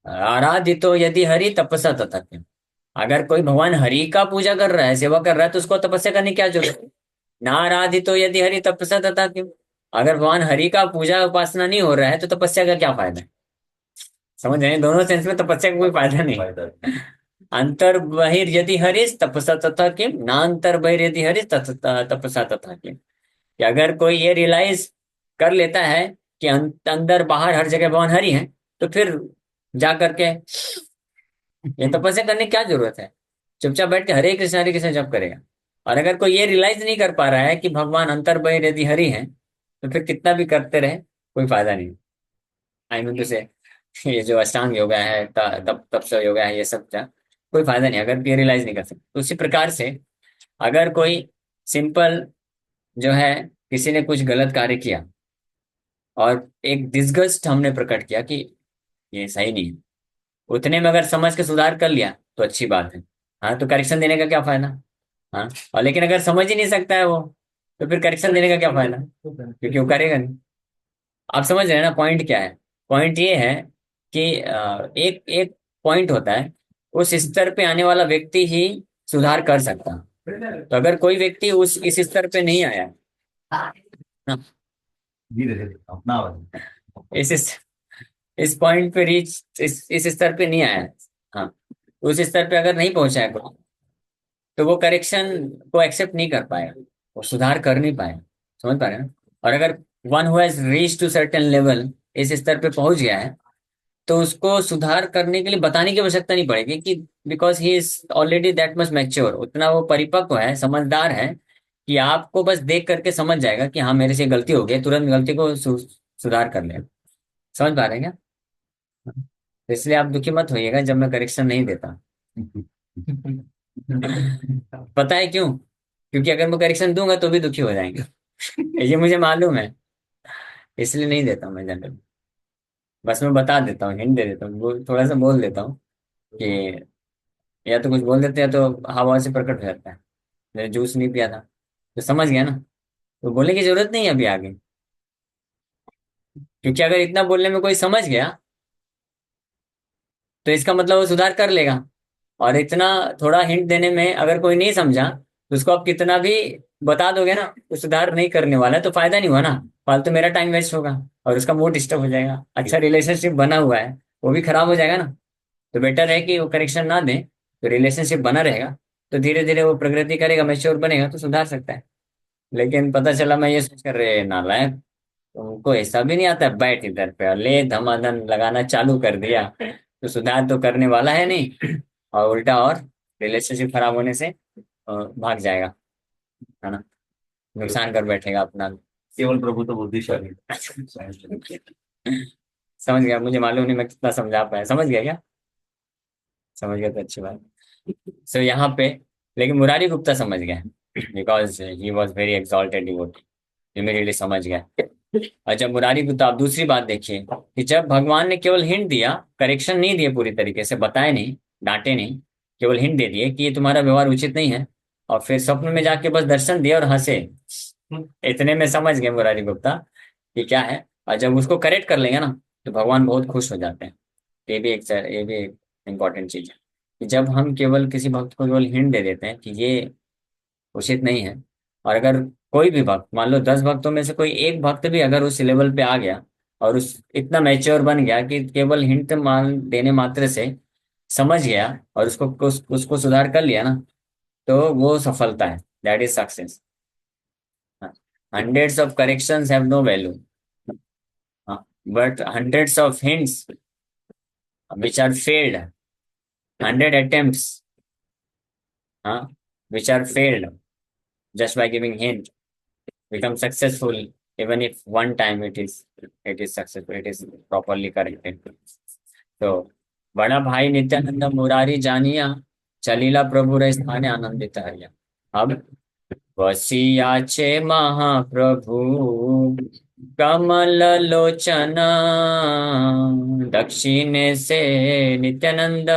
आराधितो यदि हरि तपसा तथाक्य। अगर कोई भगवान हरि का पूजा कर रहा है, सेवा कर रहा है, तो उसको तपस्या करने की क्या जरूरत है। ना आराधितो यदि हरि तपसा तथाक्य। अगर भगवान हरि का पूजा उपासना नहीं हो रहा है, तो तपस्या का क्या फायदा है। समझ रहे हैं, दोनों सेंस में तपस्या का कोई फायदा नहीं। फायदा। अंतर बहिर्यदि हरिस तपसा तथा किम, ना अंतर बहिर्यदि हरिस तपसा तथा किम। कि अगर कोई ये रियलाइज कर लेता है कि अंदर बाहर हर जगह भगवान हरि है, तो फिर जा करके ये तपस्या करने की क्या जरूरत है। चुपचाप बैठ के हरे कृष्ण जप करेगा। और अगर कोई ये रियलाइज नहीं कर पा रहा है कि भगवान अंतर बहिर्यदि हरि है, तो फिर कितना भी करते रहे कोई फायदा नहीं। आई मीन टू से, ये जो अष्टांग योगा है, तप तपस्या योगा है, ये सब का कोई फायदा नहीं अगर ये रियलाइज नहीं कर सकते। तो उसी प्रकार से अगर कोई सिंपल जो है, किसी ने कुछ गलत कार्य किया और एक डिसगस्ट हमने प्रकट किया कि ये सही नहीं है, उतने में अगर समझ के सुधार कर लिया तो अच्छी बात है। हाँ, तो करेक्शन देने का क्या फायदा। हाँ, और लेकिन अगर समझ ही नहीं सकता है वो, तो फिर करेक्शन देने का क्या फायदा, क्योंकि वो करेगा नहीं। आप समझ रहे हैं ना पॉइंट क्या है। पॉइंट ये है कि एक एक पॉइंट होता है, उस स्तर पे आने वाला व्यक्ति ही सुधार कर सकता है। तो अगर कोई व्यक्ति उस इस स्तर पे नहीं आया ना, धीरे धीरे अपना वाला। इस इस पॉइंट पे रीच इस स्तर पे नहीं आया है, हाँ, उस स्तर पे अगर नहीं पहुंचा है कोई, तो वो करेक्शन को एक्सेप्ट नहीं कर पाएगा, वो सुधार कर नहीं पाएगा। समझ पा रहे हैं ना? और अगर one who has reach to certain level इस स्तर पे पहुंच गया है, तो उसको सुधार करने के लिए बताने की आवश्यकता नहीं पड़ेगी, कि because he is already that much mature, उतना वो परिपक्व है, समझदार है, कि आपको बस देख करके समझ जाएगा कि हाँ मेरे से गलती हो गई, तुरंत गलती को सुधार कर ले। समझ पा रहे हैं क्या? तो इसलिए आप दुखी मत होइएगा जब मैं करेक्शन नहीं देता। पता है क्यों? क्योंकि अगर मैं करेक्शन दूंगा तो भी दुखी हो जाएंगे। ये मुझे मालूम है, इसलिए नहीं देता हूँ मैं जनरल। बस मैं बता देता हूँ, हिंट दे देता हूँ, थोड़ा सा बोल देता हूँ कि या तो कुछ बोल देते हैं तो हवा से प्रकट हो जाता है। मैंने जूस नहीं पिया था, तो समझ गया ना, तो बोलने की जरूरत नहीं है अभी आगे। क्योंकि अगर इतना बोलने में कोई समझ गया तो इसका मतलब वो सुधार कर लेगा। और इतना थोड़ा हिंट देने में अगर कोई नहीं समझा तो उसको आप कितना भी बता दोगे ना, वो सुधार नहीं करने वाला है, तो फायदा नहीं हुआ ना। फालतू मेरा टाइम वेस्ट होगा और उसका मूड डिस्टर्ब हो जाएगा। अच्छा रिलेशनशिप बना हुआ है वो भी खराब हो जाएगा ना। तो बेटर है कि वो करेक्शन ना दें, तो रिलेशनशिप बना रहेगा। तो धीरे धीरे वो प्रगति करेगा, मैच्योर बनेगा, तो सुधार सकता है। लेकिन पता चला मैं ये सोच कर रहे नालायक, तुमको ऐसा भी नहीं आता, बैठ इधर पे और ले धमाधम लगाना चालू कर दिया, तो सुधार तो करने वाला है नहीं, और उल्टा और रिलेशनशिप खराब होने से भाग जाएगा, है ना, नुकसान कर बैठेगा अपना। केवल प्रभु तो बुद्धिशाली। समझ गया, मुझे मालूम नहीं मैं कितना समझा पाया, समझ गया क्या? समझ गया तो अच्छी बात। सो यहाँ पे लेकिन मुरारी गुप्ता समझ गया, because he was very exalted devotee, immediately समझ गया। और जब मुरारी गुप्ता, आप दूसरी बात देखिए कि जब भगवान ने केवल हिंट दिया, करेक्शन नहीं दिए, पूरी तरीके से बताए नहीं, डांटे नहीं, केवल हिंट दे दिए कि ये तुम्हारा व्यवहार उचित नहीं है, और फिर स्वप्न में जाके बस दर्शन दिया और हंसे, इतने में समझ गए मुरारी गुप्ता कि क्या है। और जब उसको करेक्ट कर लेंगे ना, तो भगवान बहुत खुश हो जाते हैं। ये भी एक इम्पॉर्टेंट चीज है कि जब हम केवल किसी भक्त को केवल हिंट दे देते हैं कि ये उचित नहीं है, और अगर कोई भी भक्त, मान लो 10 भक्तों में से कोई एक भक्त भी अगर उस लेवल पे आ गया और उस इतना मैच्योर बन गया कि केवल हिंट मान देने मात्र से समझ गया और उसको सुधार कर लिया ना, तो वो सफलता है, that is success. Hundreds of corrections have no value, but hundreds of hints which are failed, 100 attempts, which are failed just by giving hint, become successful even if one time it is successful, it is properly corrected. तो बड़ा भाई नित्यानंद मुरारी जानिया, चलीला प्रभु रे स्थाने आनंदित हरिया। अब वसियाचे महाप्रभु कमल लोचन, दक्षिणे से नित्यानंद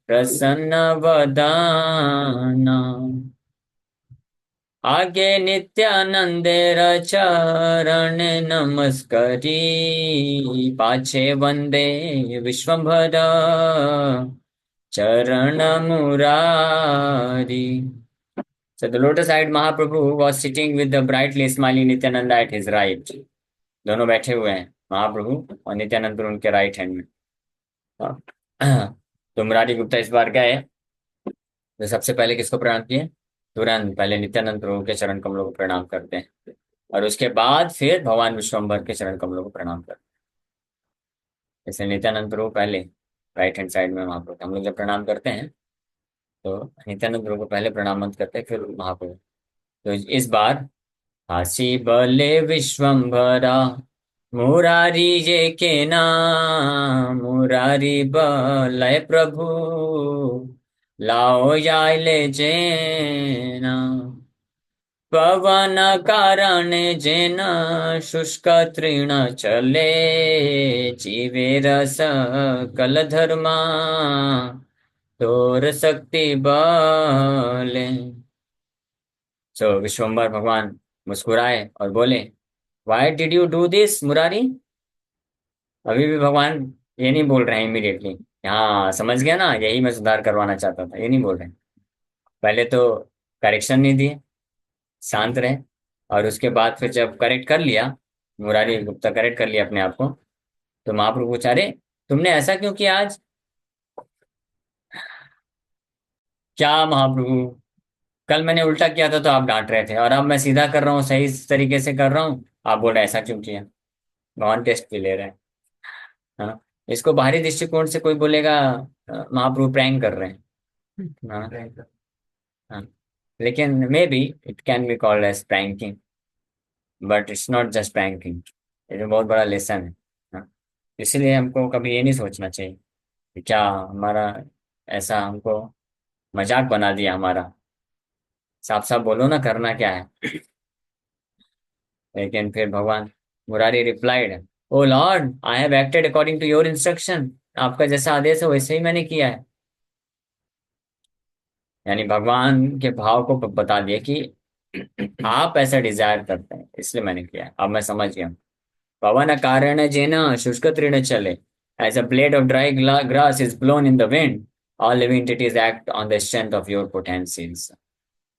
प्रसन्न वदना, आगे नित्यानंदेर चरण नमस्करी, पाछे वंदे विश्वभर चरण Murari. So the lotus-eyed Mahaprabhu was sitting with the brightly smiling Nityananda at his right. दोनों बैठे हुए हैं, महाप्रभु और नित्यानंद प्रभु उनके राइट हैंड में। तो मुरारी गुप्ता इस बार गए, तो सबसे पहले किसको प्रणाम किए? तुरंत पहले नित्यानंद प्रभु के चरण कमलों को प्रणाम करते हैं, और उसके बाद फिर भगवान विश्वम्भर के चरण कमलों को प्रणाम करते हैं। जैसे नित्यानंद प्रभु पहले राइट हैंड साइड में महाप्रभु, हम लोग जब प्रणाम करते हैं तो नित्यानंद प्रभु को पहले प्रणाम करते हैं, फिर महाप्रभु। तो इस बार हासी बले विश्वम्भरा, मुरारी ये के नाम, मुरारी बलय प्रभु, लाओ याले जेना, पवन कारण जेन शुष्क तृण चले, जीवे रस कल धर्मा, तोर शक्ति बले। सो विश्वम्भर भगवान मुस्कुराए और बोले, why did you do this Murari? अभी भी भगवान ये नहीं बोल रहे हैं इमीडिएटली, हाँ समझ गया ना, यही मैं सुधार करवाना चाहता था, ये नहीं बोल रहे हैं। पहले तो करेक्शन नहीं दिए, शांत रहे, और उसके बाद फिर जब करेक्ट कर लिया, मुरारी गुप्ता करेक्ट कर लिया अपने आप को, तो महाप्रभु पूछा, अरे तुमने ऐसा क्यों किया आज? क्या महाप्रभु, कल मैंने उल्टा किया था तो आप डांट रहे थे, और अब मैं सीधा कर रहा हूँ, सही तरीके से कर रहा हूँ, आप बोल रहे हैं ऐसा क्यों किया? भगवान टेस्ट भी ले रहे हैं। हाँ, इसको बाहरी दृष्टिकोण से कोई बोलेगा महाप्रभु प्रैंक कर रहे हैं। हाँ, हाँ, लेकिन maybe it can be called as pranking, but it's not just pranking, ये बहुत बड़ा लेसन है। हाँ, इसलिए हमको कभी ये नहीं सोचना चाहिए कि क्या हमारा ऐसा हमको मजाक बना दिया हमारा। साफ साफ बोलो ना करना क्या है। लेकिन फिर भगवान Murari replied, O Lord, I have acted according to your instruction. आपका जैसा आदेश है वैसे ही मैंने किया है। यानी भगवान के भाव को बता दिया कि आप ऐसा डिजायर करते हैं इसलिए मैंने किया है। अब मैं समझ गया हूँ। पवन कारण जेन शुष्क तृण चले, as a blade of dry grass is blown in the wind, all living entities act on the strength of your potencies.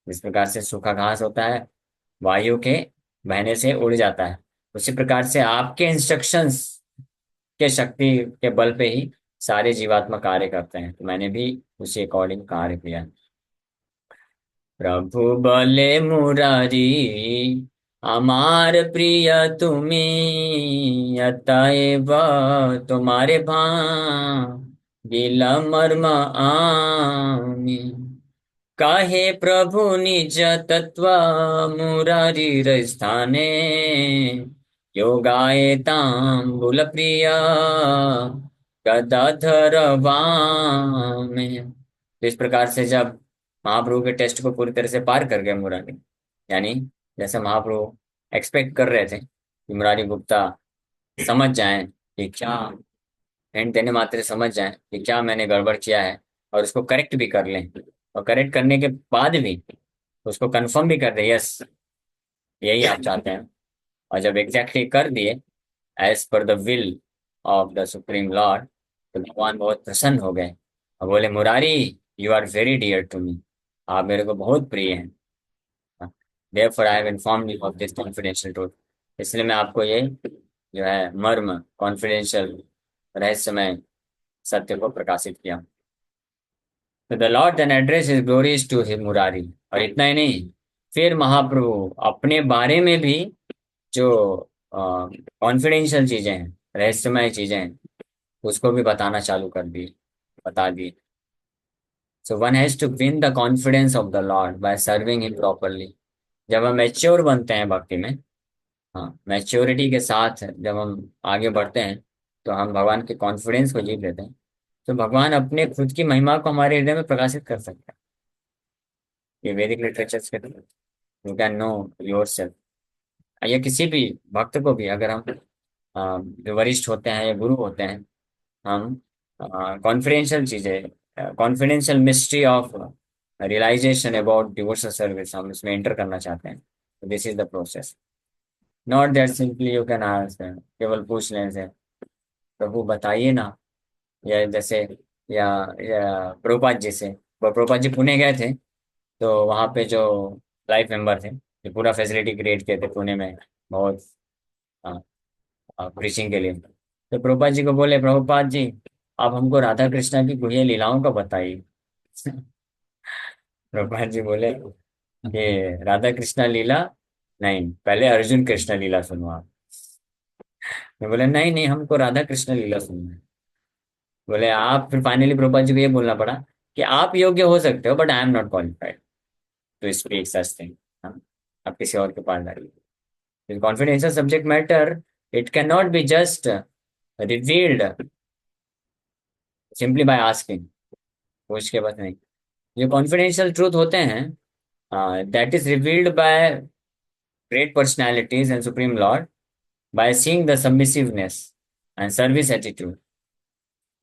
जिस प्रकार से सूखा घास होता है वायु के बहने से उड़ जाता है, उसी प्रकार से आपके इंस्ट्रक्शंस के शक्ति के बल पे ही सारे जीवात्मा कार्य करते हैं। तो मैंने भी उसी अकॉर्डिंग कार्य किया। प्रभु बले मुरारी अमार प्रिय तुम्ही, अतएव तुम्हारे भांगिला मर्म आमी। काहे प्रभु निज तत्व मुरारी स्थाने, योगाए तांबुल प्रिय गदाधर वामे। तो इस प्रकार से जब महाप्रभु के टेस्ट को पूरी तरह से पार कर गए मुरारी, यानी जैसे महाप्रभु एक्सपेक्ट कर रहे थे कि मुरारी गुप्ता समझ जाएं कि क्या, हिंट देने मात्र से समझ जाएं कि क्या मैंने गड़बड़ किया है और उसको करेक्ट भी कर लें, और करेक्ट करने के बाद भी उसको कंफर्म भी कर दे, यस यही आप चाहते हैं। और जब एग्जैक्टली कर दिए as per the will of the supreme Lord, तो भगवान बहुत प्रसन्न हो गए और बोले, Murari you are very dear to me, आप मेरे को बहुत प्रिय हैं। Therefore I have informed you of this confidential truth. इसलिए मैं आपको ये जो है मर्म, कॉन्फिडेंशियल, रहस्यमय सत्य को प्रकाशित किया। तो the Lord then address is glories to him Murari. और इतना ही नहीं, फिर महाप्रभु अपने बारे में भी जो कॉन्फिडेंशियल चीजें हैं, रहस्यमय चीजें हैं, उसको भी बताना चालू कर दी, बता दी। So one has to win the confidence of the lord by serving him properly. जब हम मैच्योर बनते हैं भक्ति में, हाँ मैच्योरिटी के साथ जब हम आगे बढ़ते हैं, तो हम भगवान के कॉन्फिडेंस को जीत लेते हैं। तो भगवान अपने खुद की महिमा को हमारे हृदय में प्रकाशित कर सकते हैं। ये वैदिक लिटरेचर्स के through you can know your self. या किसी भी भक्त को भी, अगर हम जो वरिष्ठ होते हैं या गुरु होते हैं, हम कॉन्फिडेंशियल चीजें, confidential mystery of realisation about devotional service, हम इसमें एंटर करना चाहते हैं, तो this is the process. Not that simply you can ask, केवल पूछ लेने से प्रभु बताइए ना। या जैसे या प्रभुपाद जी से, प्रभुपाद जी पुणे गए थे, तो वहाँ पे जो लाइफ मेंबर थे, जो पूरा फैसिलिटी क्रिएट किए थे पुणे में, बहुत प्रीचिंग के लिए, तो प्रभुपाद जी को बोले, प्रभुपाद जी आप हमको राधा कृष्णा की गुह्य लीलाओं का बताइए। प्रभुपाद जी बोले कि राधा कृष्णा लीला नहीं, पहले अर्जुन कृष्ण लीला सुनो आप। मैं बोले नहीं नहीं, हमको राधा कृष्ण लीला सुनना है। बोले आप, फिर फाइनली प्रभुपाद जी को ये बोलना पड़ा कि आप योग्य हो सकते हो, but I am not qualified to speak such thing. आप किसी और के पास जाइए। Confidential subject matter, it can not be just revealed simply by asking, पूछ के बस नहीं। जो कॉन्फिडेंशियल ट्रूथ होते हैं, that is revealed by great personalities and supreme lord by seeing the submissiveness and service attitude.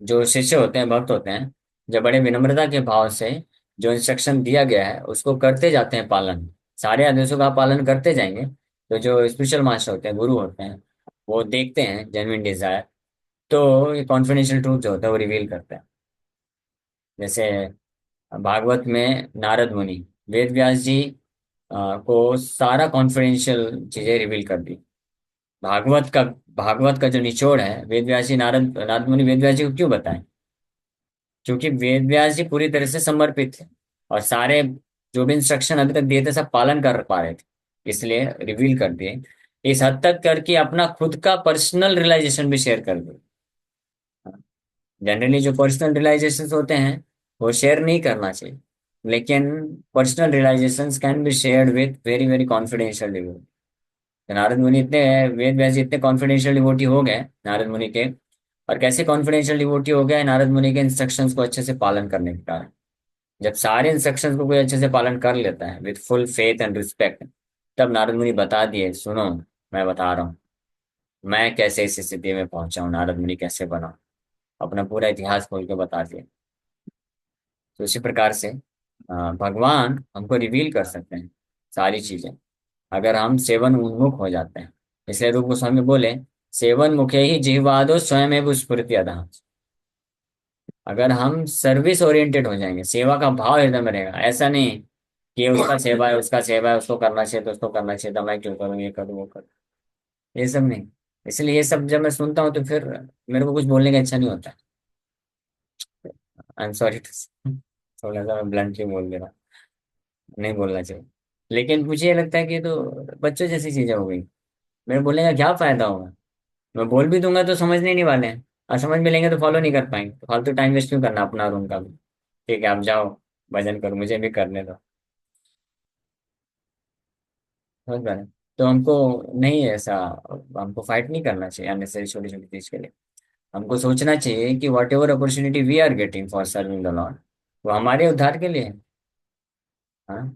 जो शिष्य होते हैं, भक्त होते हैं, जब बड़े विनम्रता के भाव से जो इंस्ट्रक्शन दिया गया है उसको करते जाते हैं पालन, सारे आदेशों का पालन करते जाएंगे, तो जो स्पिरिचुअल मास्टर होते हैं, गुरु होते हैं, वो देखते हैं जेन्युइन डिजायर, तो ये कॉन्फिडेंशियल ट्रूथ जो होता है वो रिवील करता है। जैसे भागवत में नारद मुनि वेद व्यास जी को सारा कॉन्फिडेंशियल चीजें रिवील कर दी। भागवत का जो निचोड़ है, वेद व्यास जी, नारद मुनि वेद व्यास जी को क्यों बताएं? क्योंकि वेद व्यास जी पूरी तरह से समर्पित थे और सारे जो भी इंस्ट्रक्शन अभी तक दिए थे सब पालन कर पा रहे थे, इसलिए रिवील कर दिए। इस हद तक करके अपना खुद का पर्सनल रियलाइजेशन भी शेयर कर दिए। जनरली जो पर्सनल रियलाइजेशन होते हैं वो शेयर नहीं करना चाहिए, लेकिन personal realisations can be shared with very very confidential devotee. Narad मुनि इतने, वेद व्यास जी इतने कॉन्फिडेंशियल डिवोटी हो गए नारद मुनि के, और कैसे कॉन्फिडेंशियल डिवोटी हो गया? नारद मुनि के इंस्ट्रक्शंस को अच्छे से पालन करने के कारण। जब सारे इंस्ट्रक्शंस को कोई अच्छे से पालन कर लेता है with full faith and respect, तब नारद मुनि बता दिए, सुनो मैं बता रहा हूँ मैं कैसे इस स्थिति में पहुंचा हूँ, नारद मुनि कैसे बना, अपना पूरा इतिहास खोल के बता दिया। तो इसी प्रकार से भगवान हमको रिवील कर सकते हैं सारी चीजें, अगर हम सेवन उन्मुख हो जाते हैं। इसलिए रूप गोस्वामी बोले, सेवन मुखे ही जिह्वादो स्वयं एव स्फुरति अधः। अगर हम सर्विस ओरिएंटेड हो जाएंगे, सेवा का भाव हृदय में रहेगा, ऐसा नहीं कि उसका सेवा है, उसका सेवा है, उसको करना चाहिए तो उसको करना चाहिए, तो मैं क्यों करूँ, ये करूँ वो करूँ, ये सब नहीं। इसलिए ये सब जब मैं सुनता हूँ तो फिर मेरे को कुछ बोलने का इच्छा नहीं होता। आई एम सॉरी टू, थोड़ा सा मैं ब्लंटली बोल दे रहा, नहीं बोलना चाहिए। लेकिन मुझे ये लगता है कि ये तो बच्चों जैसी चीजें हो गई, मेरे बोलने का क्या फायदा होगा? मैं बोल भी दूंगा तो समझने ही नहीं वाले हैं, और समझ में लेंगे तो फॉलो नहीं कर पाएंगे, तो फालतू टाइम वेस्ट क्यों करना अपना और उनका भी। ठीक है आप जाओ, भजन करो, मुझे भी करने दो। समझ पा रहे हैं? तो हमको नहीं ऐसा, हमको फाइट नहीं करना चाहिए अननेसेसरी छोटी छोटी चीज के लिए। हमको सोचना चाहिए कि whatever opportunity we are getting for serving the lord, वो हमारे उद्धार के लिए है। हाँ,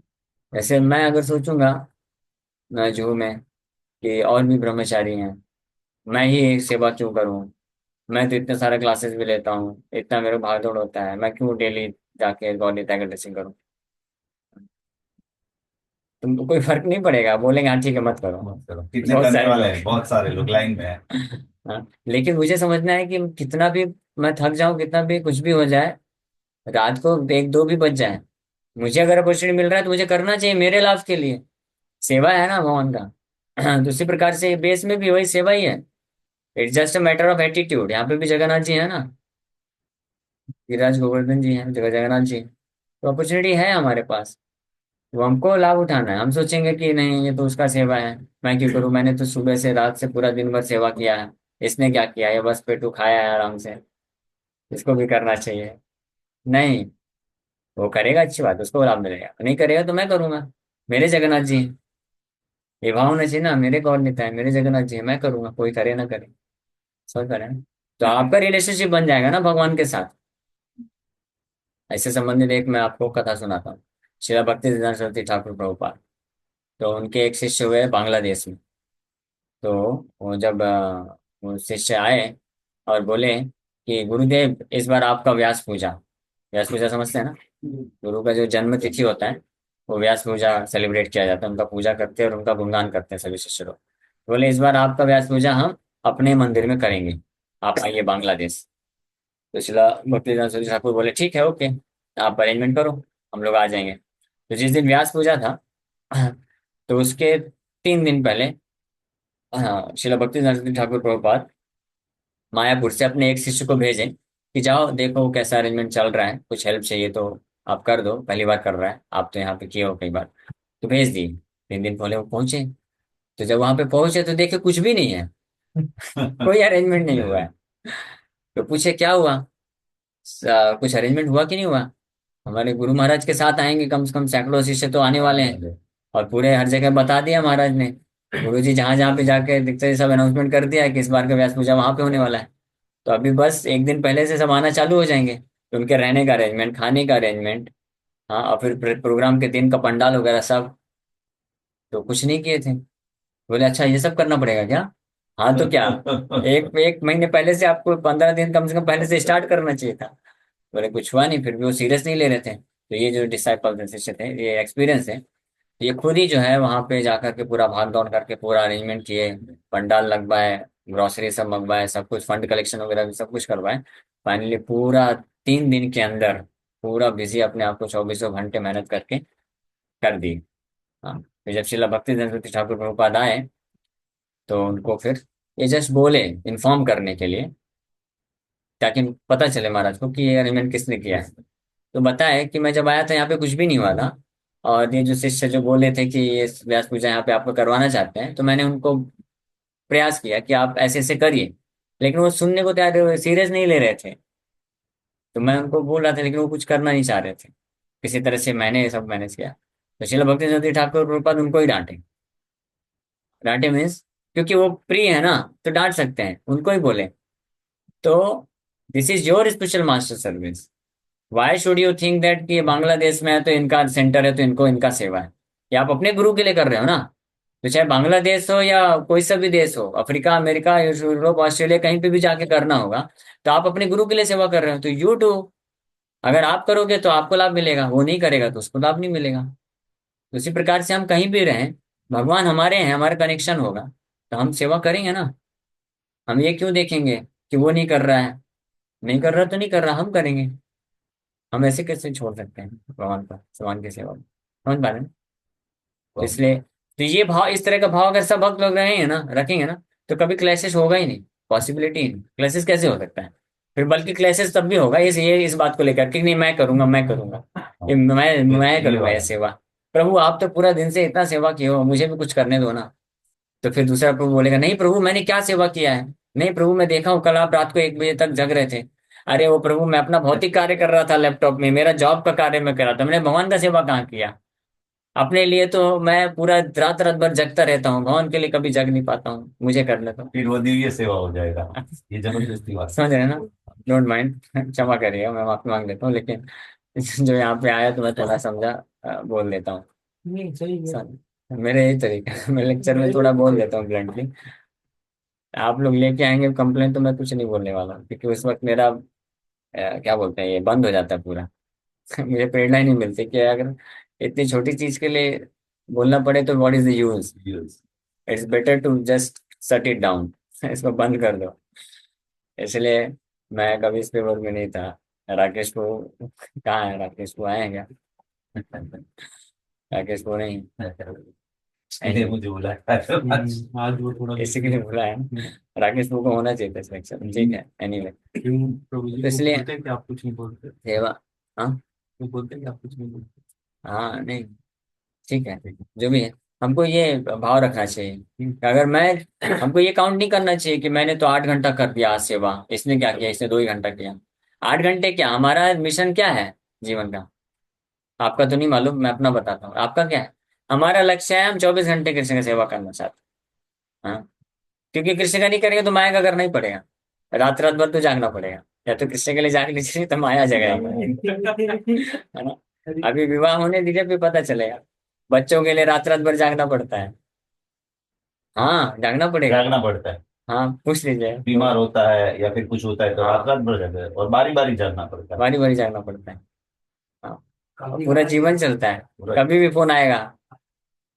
जैसे मैं अगर सोचूंगा जू में कि और भी ब्रह्मचारी हैं, मैं ही एक सेवा क्यों करूं, मैं तो इतने सारे क्लासेस भी लेता हूँ, इतना मेरे भाग दौड़ होता है, मैं क्यों डेली जाके गौर का ड्रेसिंग करूँ? तुमको कोई फर्क नहीं पड़ेगा, बोलेंगे हाँ ठीक है मत करो। मत करो, कितने बहुत करने सारे वाले लोग हैं, बहुत सारे लोग लाइन में है। हाँ, लेकिन मुझे समझना है कि कितना भी मैं थक जाऊं, कितना भी कुछ भी हो जाए, रात को एक दो भी बज जाए, मुझे अगर अपॉर्चुनिटी मिल रहा है तो मुझे करना चाहिए, मेरे लाभ के लिए। सेवा है ना भगवान का। तो उसी प्रकार से बेस में भी वही सेवा ही है। It's just a matter of attitude. यहाँ पे भी जगन्नाथ जी है ना, गिरिराज गोवर्धन जी हैं, जगह जगन्नाथ जी, तो अपॉर्चुनिटी है हमारे पास, वो हमको लाभ उठाना है। हम सोचेंगे कि नहीं ये तो उसका सेवा है, मैं क्यों करूं, मैंने तो सुबह से रात से पूरा दिन भर सेवा किया है, इसने क्या किया है, बस पेटू खाया है आराम से, इसको भी करना चाहिए। नहीं, वो करेगा अच्छी बात, उसको लाभ मिलेगा, नहीं करेगा तो मैं करूंगा, मेरे जगन्नाथ जी हैं। ये भाव होना चाहिए ना, मेरे गौर नेता है, मेरे जगन्नाथ जी हैं, मैं करूंगा, कोई करे ना करे, सब करे ना। तो आपका रिलेशनशिप बन जाएगा ना भगवान के साथ। ऐसे संबंधित एक मैं आपको कथा सुनाता हूँ। श्रील भक्ति सिद्धांत सरस्वती ठाकुर प्रभुपाद, तो उनके एक शिष्य हुए बांग्लादेश में। तो वो जब वो शिष्य आए और बोले कि गुरुदेव इस बार आपका व्यास पूजा, व्यास पूजा समझते हैं ना, गुरु का जो जन्म तिथि होता है वो व्यास पूजा सेलिब्रेट किया जाता है, उनका पूजा करते हैं और उनका गुणगान करते हैं सभी शिष्य लोग। बोले इस बार आपका व्यास पूजा हम अपने मंदिर में करेंगे, आप आइए बांग्लादेश। तो शिला भक्तिवेदांत सरस्वती ठाकुर बोले ठीक है ओके, आप अरेंजमेंट करो, हम लोग आ जाएंगे। तो जिस दिन व्यास पूजा था, तो उसके 3 दिन पहले हाँ शिला भक्ति नरसिंह ठाकुर प्रभुपाद मायापुर से अपने एक शिष्य को भेजें कि जाओ देखो कैसा अरेंजमेंट चल रहा है, कुछ हेल्प चाहिए तो आप कर दो, पहली बार कर रहा है, आप तो यहाँ पे किए हो कई बार। तो भेज दिए। 3 दिन पहले वो पहुंचे, तो जब वहां पे पहुंचे तो देखे कुछ भी नहीं है, कोई अरेंजमेंट नहीं हुआ है। तो पूछे क्या हुआ, कुछ अरेंजमेंट हुआ कि नहीं हुआ? हमारे गुरु महाराज के साथ आएंगे, कम से कम सैकड़ों शिष्य तो आने वाले हैं, और पूरे हर जगह बता दिया महाराज ने, गुरु जी जहां जहां पे जाके दिखते सब अनाउंसमेंट कर दिया है कि इस बार का व्यास पूजा वहां पे होने वाला है। तो अभी बस एक दिन पहले से सब आना चालू हो जाएंगे, तो उनके रहने का अरेंजमेंट, खाने का अरेंजमेंट, हाँ, और फिर प्रोग्राम के दिन का पंडाल वगैरह सब, तो कुछ नहीं किए थे। बोले अच्छा ये सब करना पड़ेगा क्या? हाँ तो क्या, एक एक महीने पहले से आपको, 15 दिन कम से कम पहले से स्टार्ट करना चाहिए था। बोले कुछ हुआ नहीं, फिर भी वो सीरियस नहीं ले रहे थे। तो ये जो डिसाइपल शिष्य थे, ये एक्सपीरियंस है, ये खुद ही जो है वहां पे जाकर के पूरा भाग दौड़ करके पूरा अरेंजमेंट किए, पंडाल लगवाए, ग्रोसरी सब मंगवाए, सब कुछ फंड कलेक्शन वगैरह भी सब कुछ करवाए। फाइनली पूरा 3 दिन के अंदर पूरा बिजी अपने आप को 24 घंटे मेहनत करके कर दी। हाँ, फिर जब शिला भक्ति सरस्वती ठाकुर प्रभुपाद आए, तो उनको फिर ये जस्ट बोले इन्फॉर्म करने के लिए, ताकि पता चले महाराज को कि ये अरेंजमेंट किसने किया है। तो बताया कि मैं जब आया था यहाँ पे कुछ भी नहीं हुआ था, और ये जो शिष्य जो बोले थे कि ये व्यास पूजा यहाँ पे आपको करवाना चाहते हैं, तो मैंने उनको प्रयास किया कि आप ऐसे ऐसे करिए, लेकिन वो सुनने को तैयार, सीरियस नहीं ले रहे थे। तो मैं उनको बोल रहा था लेकिन वो कुछ करना नहीं चाह रहे थे। किसी तरह से मैंने ये सब मैनेज किया। तो शिला भक्ति सरस्वती ठाकुर प्रभुपाद उनको ही डांटे, डांटे मीन्स क्योंकि वो प्रिय है ना, तो डांट सकते हैं, उनको ही बोले। तो this is your special master service. Why should you think that कि बांग्लादेश में है तो इनका सेंटर है तो इनको इनका सेवा है। ये आप अपने गुरु के लिए कर रहे हो ना। तो चाहे बांग्लादेश हो या कोई सा भी देश हो, अफ्रीका, अमेरिका, यूरोप, ऑस्ट्रेलिया, कहीं पे भी जाके करना होगा, तो आप अपने गुरु के लिए सेवा कर रहे हो, तो यू डू। अगर आप करोगे तो आपको लाभ मिलेगा, वो नहीं करेगा तो उसको लाभ नहीं मिलेगा। तो उसी प्रकार से हम कहीं भी रहें, भगवान हमारे हैं, हमारा कनेक्शन होगा, तो हम सेवा करेंगे ना। हम ये क्यों देखेंगे कि वो नहीं कर रहा है, नहीं कर रहा तो नहीं कर रहा, हम करेंगे। हम ऐसे कैसे छोड़ सकते हैं भगवान का, भगवान की सेवा में। समझ पा रहे हैं? तो तो इसलिए तो ये भाव, इस तरह का भाव अगर सब भक्त लोग रहेंगे ना, रखेंगे ना, तो कभी क्लैशेस होगा ही नहीं। पॉसिबिलिटी ही नहीं, क्लैशेस कैसे हो सकता है। फिर बल्कि क्लैशेस तब भी होगा इस बात को लेकर कि नहीं, मैं करूंगा, मैं करूंगा, ये मैं ये करूंगा ये बात सेवा। प्रभु आप तो पूरा दिन से इतना सेवा किए हो, मुझे भी कुछ करने दो ना। तो फिर दूसरा प्रभु बोलेगा, नहीं प्रभु मैंने क्या सेवा किया है। नहीं प्रभु मैं देखा हूँ कल आप रात को 1 बजे तक जग रहे थे। अरे वो प्रभु मैं अपना भौतिक कार्य कर रहा था लैपटॉप में, मेरा जॉब का कार्य मैं कर रहा था, मैंने भगवान का सेवा कहाँ किया। अपने लिए तो मैं पूरा रात रात भर जगता रहता हूँ, भगवान के लिए कभी जग नहीं पाता हूँ, मुझे कर लेता हूँ। फिर वो दिव्य सेवा हो जाएगा। ये जबरदस्ती बात। समझ रहे हैं ना। डोंट माइंड, क्षमा करिए, मैं माफी मांग लेता हूँ, लेकिन जो यहाँ पे आया तो मैं थोड़ा समझा, बोल देता हूँ। नहीं सही है। मेरा यही तरीका है, मैं लेक्चर में थोड़ा बोल देता हूँ ब्लंटली। आप लोग लेके आएंगे कंप्लेन तो मैं कुछ नहीं बोलने वाला हूँ, क्योंकि उस वक्त मेरा क्या बोलते हैं, ये बंद हो जाता है पूरा। मुझे प्रेरणा ही नहीं मिलती कि अगर इतनी छोटी चीज के लिए बोलना पड़े तो what is the use. Yes. It's better to just shut it down. इसको बंद कर दो। इसलिए मैं कभी इस पे वर्ग में नहीं था। राकेश को, कहाँ है राकेश को, आए हैं क्या? राकेश को नहीं। इसलिए मुझे बुलाया। आज वो थोड़ा इसी के लिए बुला है ना। राकेश को होना चाहिए था सिलेक्शन, ठीक है, एनीवे। क्यों प्रभु जी तो वो इसलिए बोलते हैं कि आप कुछ नहीं बोलते। सेवा, हाँ, वो बोलते हैं कि आप कुछ नहीं बोलते। हाँ, नहीं, ठीक है, जो भी है, हमको ये भाव रखना चाहिए कि अगर मैं, हमको ये काउंट नहीं करना चाहिए कि मैंने तो 8 घंटा कर दिया आज सेवा, इसने क्या किया, इसने 2 ही घंटा किया। 8 घंटे क्या, हमारा मिशन क्या है जीवन का? आपका तो नहीं मालूम, मैं अपना बताता हूँ, आपका क्या है। हमारा लक्ष्य है, हम 24 घंटे कृष्ण की सेवा करना चाहते हैं। हाँ, क्योंकि कृष्ण का नहीं करेंगे तो माया का करना ही पड़ेगा। रात रात भर तो जागना पड़ेगा, या तो कृष्ण के लिए जाग लीजिए तो माया जगाएगी, है ना। अभी विवाह होने दीजिए फिर पता चलेगा। बच्चों के लिए रात रात भर जागना पड़ता है। हाँ, जागना पड़ेगा। जागना पड़ता है। हाँ, पूछ लीजिए। बीमार होता है या फिर कुछ होता है तो हाँ, रात रात भर जाता है और बारी बारी जागना पड़ता है। बारी बारी जागना पड़ता है। हाँ, और पूरा जीवन चलता है। पूरा कभी भी फोन आएगा,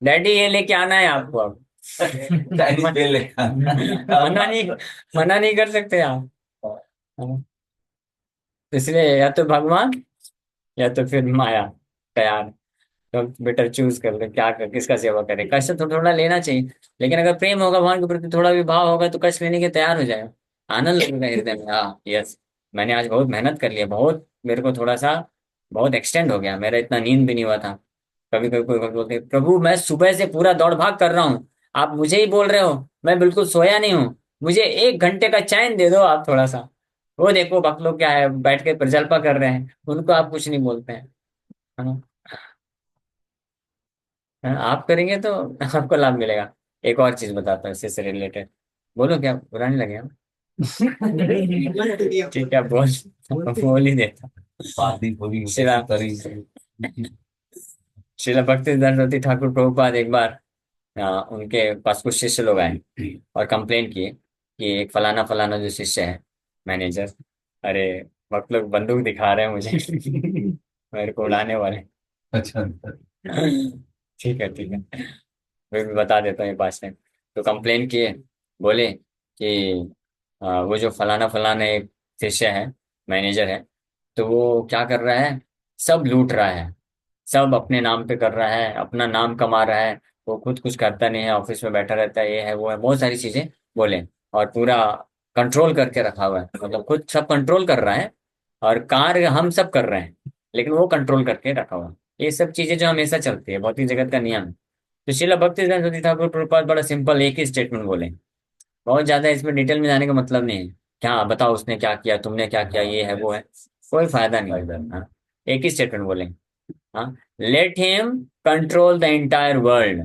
डैडी ये लेके आना है आपको अब। चाइनीज तेल लेकर। मना नहीं, मना नहीं कर सकते आप। हाँ, इसलिए या तो भगवान या तो फिर माया, तैयार। तो बेटर चूज कर ले क्या कर, किसका सेवा करे। कष्ट तो थोड़ा लेना चाहिए, लेकिन अगर प्रेम होगा भगवान के प्रति, थोड़ा भी भाव होगा, तो कष्ट लेने के तैयार हो जाएगा। आनंद लगेगा हृदय में, हाँ यस, मैंने आज बहुत मेहनत कर लिया, बहुत मेरे को थोड़ा सा बहुत एक्सटेंड हो गया, मेरा इतना नींद भी नहीं हुआ था। कभी कभी कोई बोलते हैं, प्रभु मैं सुबह से पूरा दौड़ भाग कर रहा हूँ, आप मुझे ही बोल रहे हो मैं बिल्कुल सोया नहीं हूँ, मुझे 1 घंटे का चैन दे दो आप थोड़ा सा। वो देखो भक्त लोग क्या है, बैठ के प्रजल्पा कर रहे हैं, उनको आप कुछ नहीं बोलते हैं, है ना। हाँ, आप करेंगे तो आपको लाभ मिलेगा। एक और चीज बताता हूँ इससे रिलेटेड। बोलो, क्या बुरा नहीं लगेगा? ठीक है, बोल ही देता। शादी पूरी शिला कैसे करी। शिला भक्ति सरस्वती ठाकुर प्रभुपाद एक बार, उनके पास कुछ शिष्य लोग आए और कंप्लेन किए कि एक फलाना फलाना जो शिष्य है, मैनेजर, अरे भक्त लोग बंदूक दिखा रहे हैं मुझे, मेरे को उड़ाने वाले। अच्छा। ठीक है, ठीक है, मैं भी बता देता हूँ ये बात है। तो कंप्लेन किए, बोले कि वो जो फलाना फलाना एक शिष्य है, मैनेजर है, तो वो क्या कर रहा है, सब लूट रहा है, सब अपने नाम पे कर रहा है, अपना नाम कमा रहा है, वो खुद कुछ करता नहीं है, ऑफिस में बैठा रहता है, ये है वो है, बहुत सारी चीजें बोले। और पूरा कंट्रोल करके रखा हुआ है, मतलब खुद सब कंट्रोल कर रहा है, और कार्य हम सब कर रहे हैं, लेकिन वो कंट्रोल करके रखा हुआ है। ये सब चीजें जो हमेशा चलती है, भौतिक जगत का नियम है। तो शिला भक्ति सरस्वती ठाकुर प्रभुपाद बड़ा सिंपल एक ही स्टेटमेंट बोले, बहुत ज्यादा इसमें डिटेल में जाने का मतलब नहीं है, क्या बताओ उसने क्या किया, तुमने क्या किया, ये है वो है, कोई फायदा नहीं होगा। हाँ, एक ही स्टेटमेंट बोले। हाँ, let him control the entire world,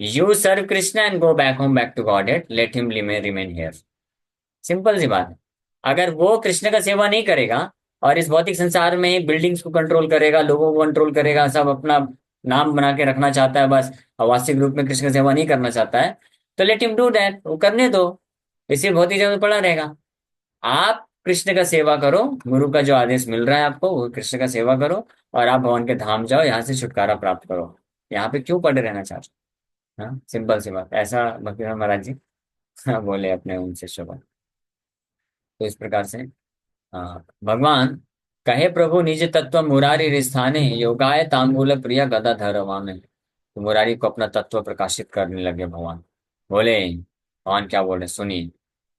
you serve Krishna and go back home back to god, it let him remain here. Simple सी बात है। अगर वो कृष्ण का सेवा नहीं करेगा और इस भौतिक संसार में बिल्डिंग्स को कंट्रोल करेगा, लोगों को कंट्रोल करेगा, सब अपना नाम बना के रखना चाहता है बस, और वास्तविक रूप में कृष्ण का सेवा नहीं करना चाहता है, तो लेट हिम डू दैट, वो करने दो, इसी भौतिक जगत में पड़ा रहेगा। आप कृष्ण का सेवा करो, गुरु का जो आदेश मिल रहा है आपको वो कृष्ण का सेवा करो, और आप भगवान के धाम जाओ, यहाँ से छुटकारा प्राप्त करो। यहाँ पे क्यों पड़े रहना चाहते हो? हाँ, सिंपल सी बात, ऐसा भक्ति महाराज जी बोले अपने उन शिष्यों को। तो इस प्रकार से भगवान कहे, प्रभु निज तत्व मुरारी स्थाने योगाय तांबूल प्रिय गदाधर वामे। तो मुरारी को अपना तत्व प्रकाशित करने लगे भगवान। बोले, भगवान क्या बोले सुनिए।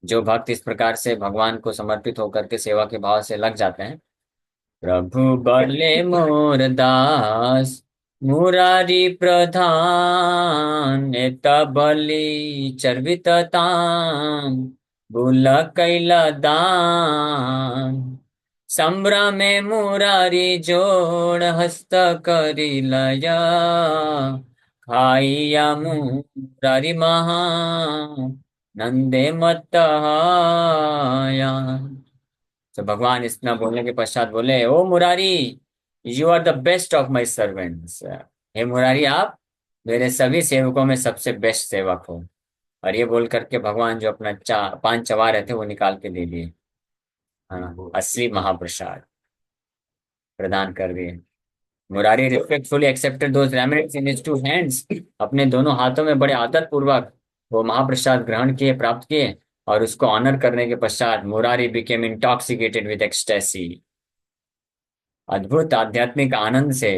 जो भक्त इस प्रकार से भगवान को समर्पित होकर के सेवा के भाव से लग जाते हैं, प्रभु बले मोर दास मुरारी प्रधान नेत बलि चर्वित ताम बुल कैला दान संभ्रमे मुरारी जोड़ हस्त करी लया खाइया मुरारी महा नंदे मत तो भगवान इतना बोलने के पश्चात बोले, O Murari, you are the best of my servants. हे मुरारी, आप मेरे सभी सेवकों में सबसे बेस्ट सेवक हो। और ये बोल करके भगवान जो अपना 5 चवारे थे वो निकाल के दे दिए, हाँ, असली महाप्रसाद प्रदान कर दिए। Murari respectfully accepted those remedies in his 2 hands. अपने दोनों हाथों में बड़े आदर पूर्वक वो महाप्रसाद ग्रहण किए, प्राप्त किए, और उसको ऑनर करने के पश्चात Murari became intoxicated with ecstasy. अद्भुत आध्यात्मिक आनंद से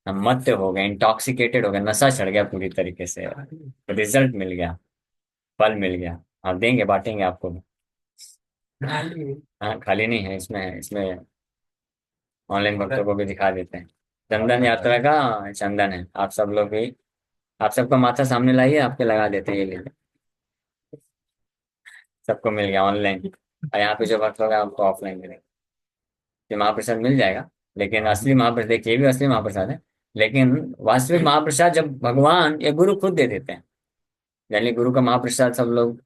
हम मत्त हो गए, इंटॉक्सिकेटेड हो गए, नशा चढ़ गया पूरी तरीके से। रिजल्ट मिल गया, फल मिल गया। आप देंगे, बांटेंगे आपको भी। हाँ, खाली नहीं है, इसमें है, इसमें ऑनलाइन भक्तों को भी दिखा देते हैं। चंदन यात्रा का चंदन है, आप सब लोग भी, आप सबका माथा सामने लाइए, आपके लगा देते हैं, ये ले सबको मिल गया ऑनलाइन। और यहाँ पे जो भक्त लोग हैं आपको ऑफलाइन मिलेगा, ये महाप्रसाद मिल जाएगा। लेकिन असली महाप्रसाद देखिए, ये भी असली महाप्रसाद है, लेकिन वास्तविक महाप्रसाद जब भगवान या गुरु खुद दे देते हैं। यानी गुरु का महाप्रसाद सब लोग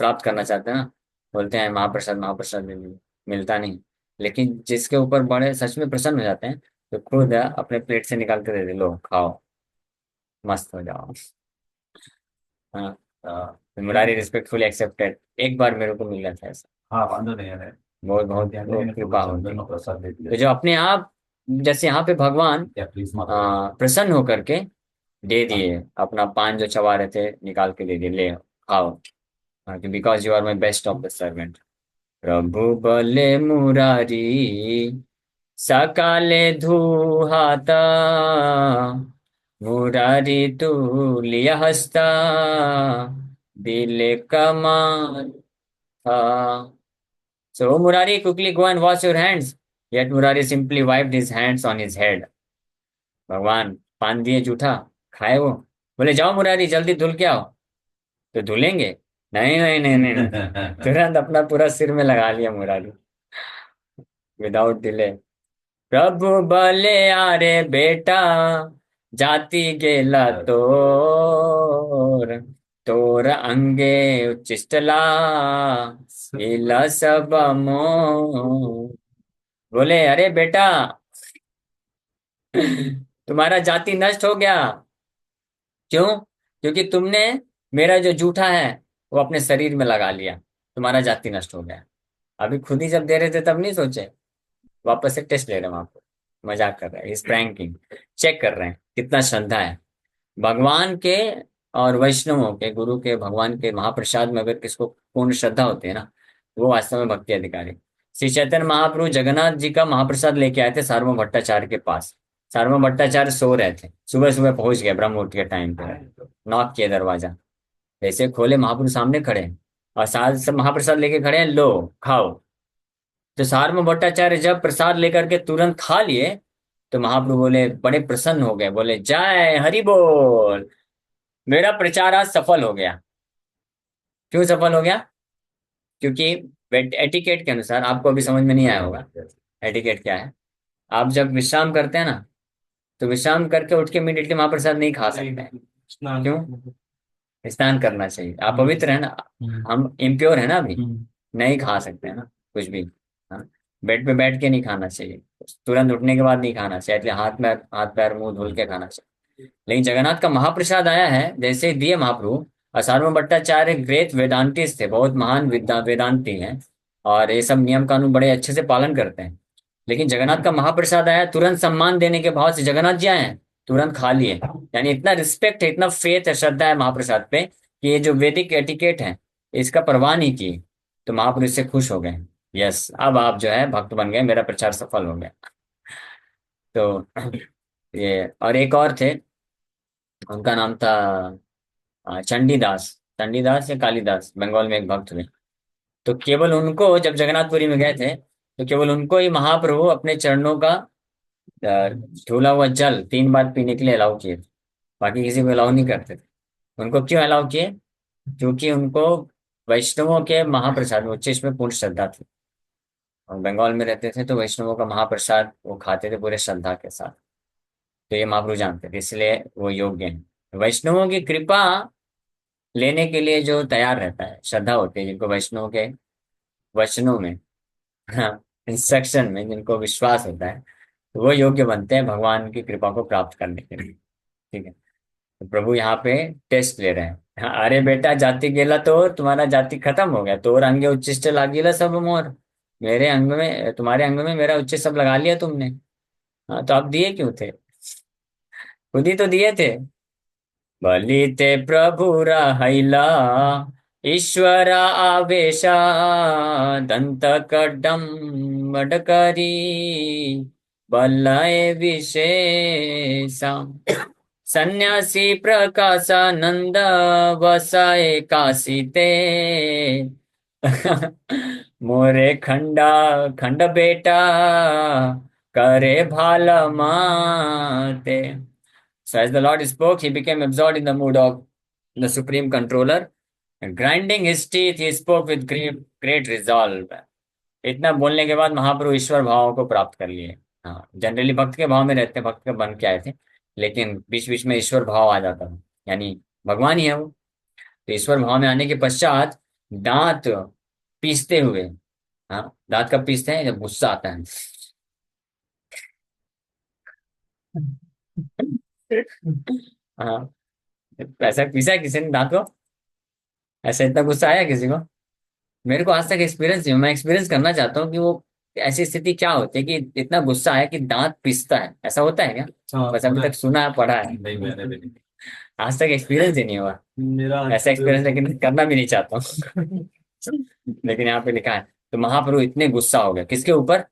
प्राप्त करना चाहते हैं ना, बोलते हैं महाप्रसाद महाप्रसाद दे दीजिए, मिलता नहीं। लेकिन जिसके ऊपर बड़े सच में प्रसन्न हो जाते हैं, तो खुद अपने प्लेट से निकाल के दे दे, लो खाओ, मस्त हो जाओ। हाँ, मुरारी रिस्पेक्टफुली एक्सेप्टेड। एक बार मेरे को मिला था ऐसा, हाँ, वांदो नहीं है। बहुत बहुत लेकिन कृपा चंदन होती। का प्रसाद दे तो दिया। जो अपने आप, जैसे यहाँ पे भगवान क्या प्लीज मत। प्रसन्न होकर के दे दिए, अपना 5 जो चवारे थे निकाल के दे दिए, ले खाओ, because you are my best of the servant. प्रभु बले मुरारी सकाले धुहाता मुरारी तू लिया हस्ता दिले कमान था। So, oh Murari, quickly go and wash your hands. Yet Murari simply wiped his hands on his head. भगवान पान दिए जूठा, खाए वो, बोले जाओ मुरारी जल्दी धुल के आओ। तो धुलेंगे? नहीं नहीं नहीं नहीं नहीं। तुरंत अपना पूरा सिर में लगा लिया मुरारी, विदाउट डिले। प्रभु बले आरे बेटा जाती गेला तोर तोर अंगे उच्चिष्टला इला सब मोर। बोले, अरे बेटा, तुम्हारा जाति नष्ट हो गया। क्यों? क्योंकि तुमने मेरा जो जूठा है वो अपने शरीर में लगा लिया, तुम्हारा जाति नष्ट हो गया। अभी खुद ही जब दे रहे थे तब नहीं सोचे, वापस से टेस्ट ले रहे हैं आपको, मजाक कर रहे हैं, इस प्रैंकिंग चेक कर रहे हैं कितना श्रद्धा है भगवान के। और वैष्णवों के, गुरु के, भगवान के महाप्रसाद में अगर किसको पूर्ण श्रद्धा होती है ना, वो वास्तव में भक्ति अधिकारी। श्री चैतन्य महाप्रभु जगन्नाथ जी का महाप्रसाद लेके आए थे सार्वभौम भट्टाचार्य के पास। सार्वभौम भट्टाचार्य सो रहे थे, सुबह सुबह पहुंच गए ब्रह्म मुहूर्त के टाइम पे, नॉक किया दरवाजा, जैसे खोले महाप्रभु सामने खड़े हैं, और साथ सब महाप्रसाद लेके खड़े हैं, लो खाओ। तो सार्वभौम भट्टाचार्य जब प्रसाद लेकर के तुरंत खा लिए, तो महाप्रभु बोले, बड़े प्रसन्न हो गए, बोले जय हरि बोल, मेरा प्रचार आज सफल हो गया। क्यों सफल हो गया? क्योंकि एटिकेट के अनुसार, आपको अभी समझ में नहीं आया होगा एटिकेट क्या है। आप जब विश्राम करते हैं ना, तो विश्राम करके उठ के इमीडिएटली महाप्रसाद नहीं खा सकते हैं। स्नान क्यों? स्नान करना चाहिए, आप पवित्र है ना, हम्म, हम इम्प्योर है ना अभी, हम्म, नहीं खा सकते हैं ना, कुछ भी। हाँ, बेड पे बैठ के नहीं खाना चाहिए, तुरंत उठने के बाद नहीं खाना चाहिए, इसलिए हाथ पैर मुंह धुल के खाना चाहिए। लेकिन जगन्नाथ का महाप्रसाद आया है, जैसे ही दिए महाप्रभु। असार्वभौम भट्टाचार्य ग्रेट वेदांतिस्ट थे, बहुत महान वेदांती हैं, और ये सब नियम कानून बड़े अच्छे से पालन करते हैं। लेकिन जगन्नाथ का महाप्रसाद आया, तुरंत सम्मान देने के भाव से जगन्नाथ जी आए हैं, तुरंत खा लिए। यानी इतना रिस्पेक्ट है, इतना फेथ है, श्रद्धा है महाप्रसाद पे, कि ये जो वैदिक एटिकेट है इसका परवाह नहीं की। तो महाप्रभु इससे खुश हो गए। यस, अब आप जो है भक्त बन गए, मेरा प्रचार सफल हो गया। तो ये, और एक और थे, उनका नाम था चंडीदास। चंडीदास या कालिदास, बंगाल में एक भक्त थे। तो केवल उनको, जब जगन्नाथपुरी में गए थे, तो केवल उनको ही महाप्रभु अपने चरणों का अ, धुला हुआ जल 3 बार पीने के लिए अलाउ किए थे। बाकी किसी को अलाउ नहीं करते थे। उनको क्यों अलाउ किए? क्योंकि उनको वैष्णवों के महाप्रसाद में उच्च में पूर्ण श्रद्धा थी, और बंगाल में रहते थे, तो वैष्णवों का महाप्रसाद वो खाते थे पूरे श्रद्धा के साथ। तो ये महाप्रभु जानते थे, इसलिए वो योग्य हैं। वैष्णवों की कृपा लेने के लिए जो तैयार रहता है, श्रद्धा होती है जिनको, वैष्णव के वचनों में, हाँ, इंस्ट्रक्शन में जिनको विश्वास होता है, तो वो योग्य बनते हैं भगवान की कृपा को प्राप्त करने के लिए। ठीक है, तो प्रभु यहाँ पे टेस्ट ले रहे हैं। हाँ, अरे बेटा जाति गेला तो तुम्हारा जाति खत्म हो गया, तोर अंगे उच्चिष्ट लागिला सब मोर। मेरे अंग में, तुम्हारे अंग में मेरा उच्चिष्ट सब लगा लिया तुमने। हाँ, तो आप दिए क्यों थे? खुद ही तो दिए थे। बलि ते प्रभु रहिला, ईश्वर आवेशा, दंत कड्डम मडकरी, बलय विशेषा, सन्यासी प्रकाशानंद, वसाए काशीते। मोरे खंडा खंड बेटा, करे भाल माते। So as the Lord spoke, he became absorbed in the mood of the supreme controller. And grinding his teeth, he spoke with great resolve. इतना बोलने के बाद महाप्रभु ईश्वर भाव को प्राप्त कर लिए। हाँ, जनरली भक्त के भाव में रहते, भक्त के बन के आए थे, लेकिन बीच बीच में ईश्वर भाव आ जाता था, यानी भगवान ही है वो। तो ईश्वर भाव में आने के पश्चात दांत पीसते हुए, हाँ, दांत कब पीसते हैं? जब गुस्सा आता है। हाँ, ऐसा पीसा है किसी ने दांत को? ऐसा इतना गुस्सा आया किसी को? मेरे को आज तक एक्सपीरियंस नहीं हुआ। मैं एक्सपीरियंस करना चाहता हूँ कि वो ऐसी स्थिति क्या होती है कि इतना गुस्सा आया कि दांत पिसता है। ऐसा होता है क्या? हाँ, बस अभी तक सुना है, पढ़ा है, नहीं, मैंने भी नहीं। आज तक एक्सपीरियंस ही नहीं हुआ मेरा ऐसा एक्सपीरियंस, लेकिन करना भी नहीं चाहता हूँ। लेकिन यहाँ पे लिखा है, तो महाप्रभु इतने गुस्सा हो गए किसके ऊपर?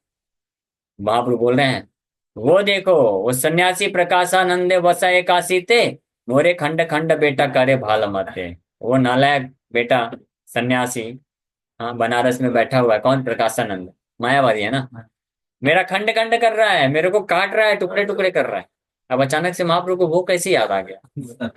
महाप्रभु बोल रहे हैं, वो देखो, वो सन्यासी प्रकाशानंद वसाए काशी ते, मोरे खंड खंड बेटा करे भाल मते। वो नालायक बेटा सन्यासी, हाँ, बनारस में बैठा हुआ है, कौन? प्रकाशानंद, मायावादी है ना, मेरा खंड खंड कर रहा है, मेरे को काट रहा है, टुकड़े टुकड़े कर रहा है। अब अचानक से महाप्रभु को वो कैसे याद आ गया?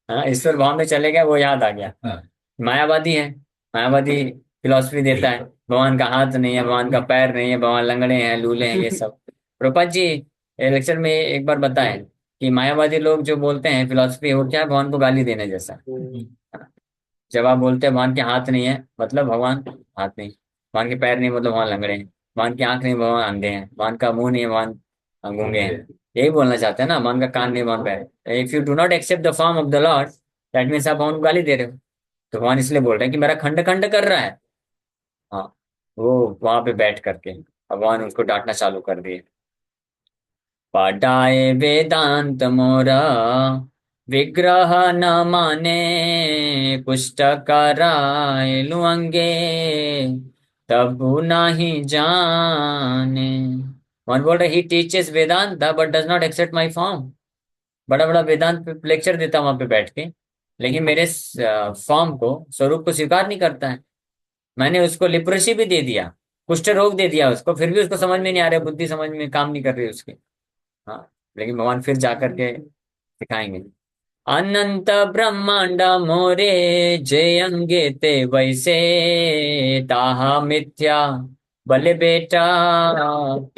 हाँ, ईश्वर भाव में चले गए, वो याद आ गया। हाँ, मायावादी है, मायावादी फिलॉसफी देता है, भगवान का हाथ नहीं है, भगवान का पैर नहीं है, भगवान लंगड़े हैं, लूले हैं, ये सब। प्रभुपाद जी लेक्चर में एक बार बताएं कि मायावादी लोग जो बोलते हैं फिलॉसफी, वो क्या है? भगवान को गाली देने जैसा। जब आप बोलते हैं भगवान के हाथ नहीं है, मतलब भगवान हाथ नहीं, भगवान के पैर नहीं मतलब भगवान लंगड़े हैं, भगवान की आंख नहीं भगवान अंधे हैं, भगवान का मुंह नहीं है भगवान गूंगे हैं। यही बोलना चाहते हैं ना, भगवान का कान नहीं भगवान पैर। If you do not accept the form of the lord, that means आप भगवान को गाली दे रहे हो। तो भगवान इसलिए बोल रहे हैं कि मेरा खंड खंड कर रहा है। हाँ, वो वहां पे बैठ करके भगवान उनको डांटना चालू कर दिए। पढ़ाए वेदांत मोरा, विग्रह न माने, कुष्ठ कराए लुअंगे, तबु नहीं जाने। वन बोल रहे, he teaches Vedanta but does not accept my form. बड़ा बड़ा वेदांत लेक्चर देता वहां पे बैठ के, लेकिन मेरे फॉर्म को, स्वरूप को स्वीकार नहीं करता है। मैंने उसको लिप्रेसी भी दे दिया, कुष्ठ रोग दे दिया उसको, फिर भी उसको समझ में नहीं आ रहा, बुद्धि समझ में काम नहीं कर रही उसकी। हाँ, लेकिन भगवान फिर जाकर के सिखाएंगे। अनंत ब्रह्मांड मोरे, जय अंगे ते वैसे, ताहा मिथ्या बले बेटा,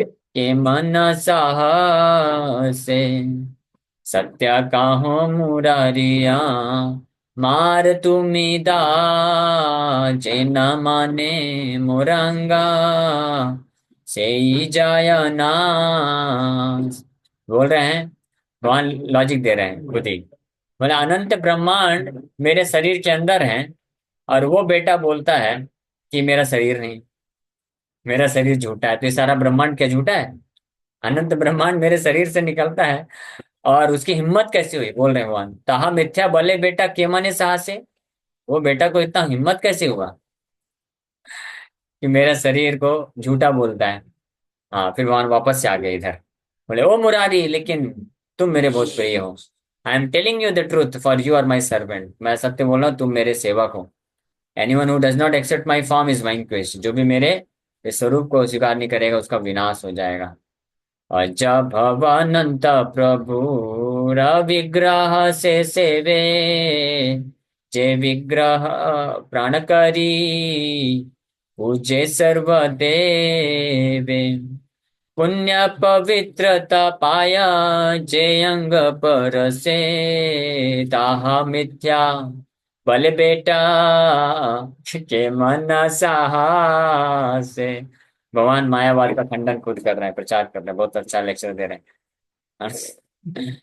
के मन साहसे, सत्य काहो मुरारिया, मार तुमिदा जे न माने मुरंगा से जाय नास। बोल रहे हैं, भगवान लॉजिक दे रहे हैं खुद ही। बोले अनंत ब्रह्मांड मेरे शरीर के अंदर है, और वो बेटा बोलता है कि मेरा शरीर नहीं, मेरा शरीर झूठा है। तो ये सारा ब्रह्मांड क्या झूठा है? अनंत ब्रह्मांड मेरे शरीर से निकलता है। और उसकी हिम्मत कैसे हुई, बोल रहे हैं भगवान, ताहा मिथ्या बले बेटा के माने साहसे। वो बेटा को इतना हिम्मत कैसे हुआ कि मेरा शरीर को झूठा बोलता है। हाँ, फिर भगवान वापस से आ गए इधर। बोले ओ मुरारी, लेकिन तुम मेरे बहुत प्रिय हो। I am telling you the truth for you are my servant. मैं सत्य बोल रहा हूँ, तुम मेरे सेवक हो। Anyone who does not accept my form is vanquished। जो भी मेरे इस स्वरूप को स्वीकार नहीं करेगा उसका विनाश हो जाएगा। अजब भवानंत प्रभु विग्रह से सेवे, जे विग्रह प्राण करी पूजे सर्व देवे। पुण्य पवित्रता पाया जे अंग पर से, ताहा मिथ्या बल बेटा के मन साहस से। भगवान मायावाद का खंडन खुद कर रहे हैं, प्रचार कर रहे हैं, बहुत अच्छा लेक्चर दे रहे हैं।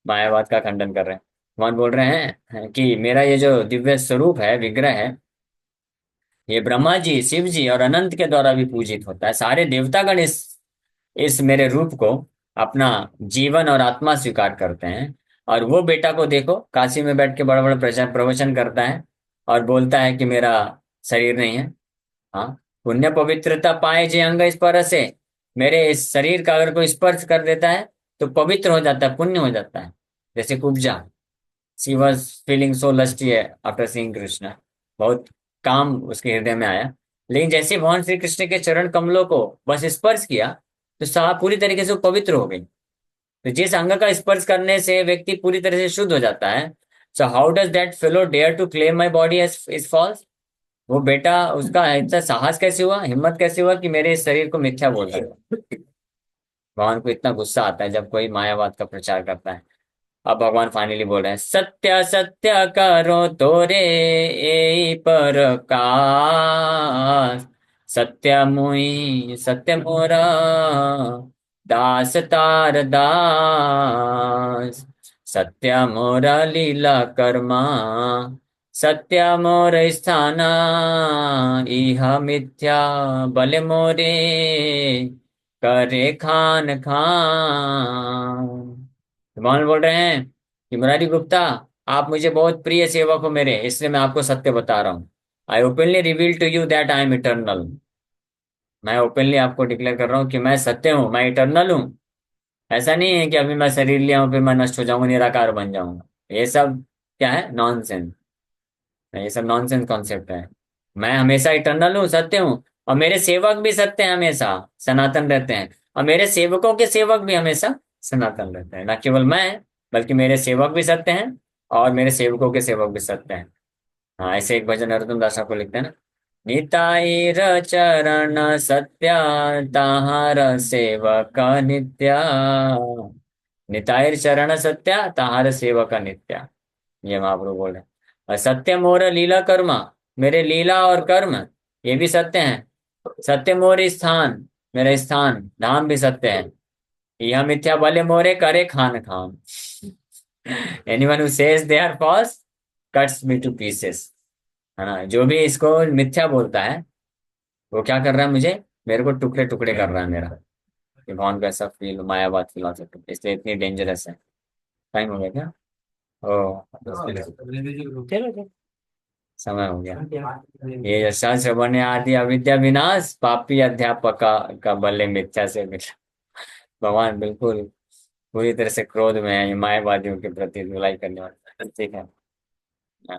मायावाद का खंडन कर रहे हैं। भगवान बोल रहे हैं कि मेरा ये जो दिव्य स्वरूप है, विग्रह है, ये ब्रह्मा जी, शिव जी और अनंत के द्वारा भी पूजित होता है। सारे देवतागण इस मेरे रूप को अपना जीवन और आत्मा स्वीकार करते हैं। और वो बेटा को देखो, काशी में बैठ के बड़ा बड़ा प्रचार प्रवचन करता है और बोलता है कि मेरा शरीर नहीं है। हाँ, पुण्य पवित्रता पाए जे अंग स्पर्श से। मेरे इस शरीर का अगर कोई स्पर्श कर देता है तो पवित्र हो जाता है, पुण्य हो जाता है। जैसे Kubja, she was feeling so lusty after seeing Krishna. बहुत काम उसके हृदय में आया। लेकिन जैसे भगवान श्री कृष्ण के चरण कमलों को बस स्पर्श किया तो साह पूरी तरीके से वो पवित्र हो गई। तो जिस अंग का स्पर्श करने से व्यक्ति पूरी तरह से शुद्ध हो जाता है, so how does that fellow dare to claim my body as is false. वो बेटा, उसका ऐसा साहस कैसे हुआ, हिम्मत कैसे हुआ कि मेरे इस शरीर को मिथ्या बोल रहा है। भगवान को इतना गुस्सा आता है जब कोई मायावाद का प्रचार करता है। अब भगवान फाइनली बोल रहे हैं, सत्य सत्य करो तोरे ए प्रकाश। सत्य मुई सत्य मोरा दास तार दास। सत्य मोरा लीला कर्मा, सत्य मोर स्थाना। इह मिथ्या बल मोरे करे खान खान। भगवान बोल रहे हैं कि मुरारी गुप्ता, आप मुझे बहुत प्रिय सेवक हो मेरे, इसलिए मैं आपको सत्य बता रहा हूँ। I openly reveal to you that I am eternal. मैं ओपनली आपको डिक्लेयर कर रहा हूँ कि मैं सत्य हूँ, मैं इटर्नल हूँ। ऐसा नहीं है कि अभी मैं शरीर लिया हूँ फिर मैं नष्ट हो जाऊंगा, निराकार बन जाऊंगा। ये सब क्या है, नॉनसेंस। ये सब नॉनसेंस कॉन्सेप्ट है। मैं हमेशा इटर्नल हूँ, सत्य हूँ, और मेरे सेवक भी सत्य हैं, हमेशा सनातन रहते हैं। और मेरे सेवकों के सेवक भी हमेशा सनातन रहते हैं। न केवल मैं, बल्कि मेरे सेवक भी सत्य हैं और मेरे सेवकों के सेवक भी सत्य हैं। हाँ, ऐसे एक भजन नरोत्तम दास को लिखते हैं ना, निताई र चरण सत्या, ताहार सेवक नित्या। निताई चरण सत्या, ताहार सेवक नित्या। ये महाप्रभु बोल रहे हैं। और सत्य मोर लीला कर्मा, मेरे लीला और कर्म ये भी सत्य हैं। सत्य मोर स्थान, मेरा स्थान धाम भी सत्य है। यह मिथ्या बले मोरे करे खान खान। Anyone who says they are false cuts me to pieces. है ना, जो भी इसको मिथ्या बोलता है वो क्या कर रहा है, मुझे, मेरे को टुकड़े टुकड़े कर रहा है मेरा। कि भगवान को ऐसा फील, मायावाद फिलोसफी इसलिए इतनी डेंजरस है। टाइम हो गया क्या? ओ, चलो चलो, समय हो गया। ये यशा श्रवण आदि अविद्या विनाश, पापी अध्यापक का बल्ले मिथ्या से मिला। भगवान बिल्कुल पूरी तरह से क्रोध में है ये मायावादियों के प्रति धुलाई करने वाले। ठीक है,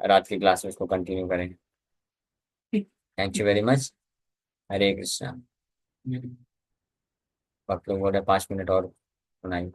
रात की क्लास में इसको कंटिन्यू करेंगे। Thank you very much. Hare Krishna. आप लोग बोल रहे 5 मिनट और सुनाइए।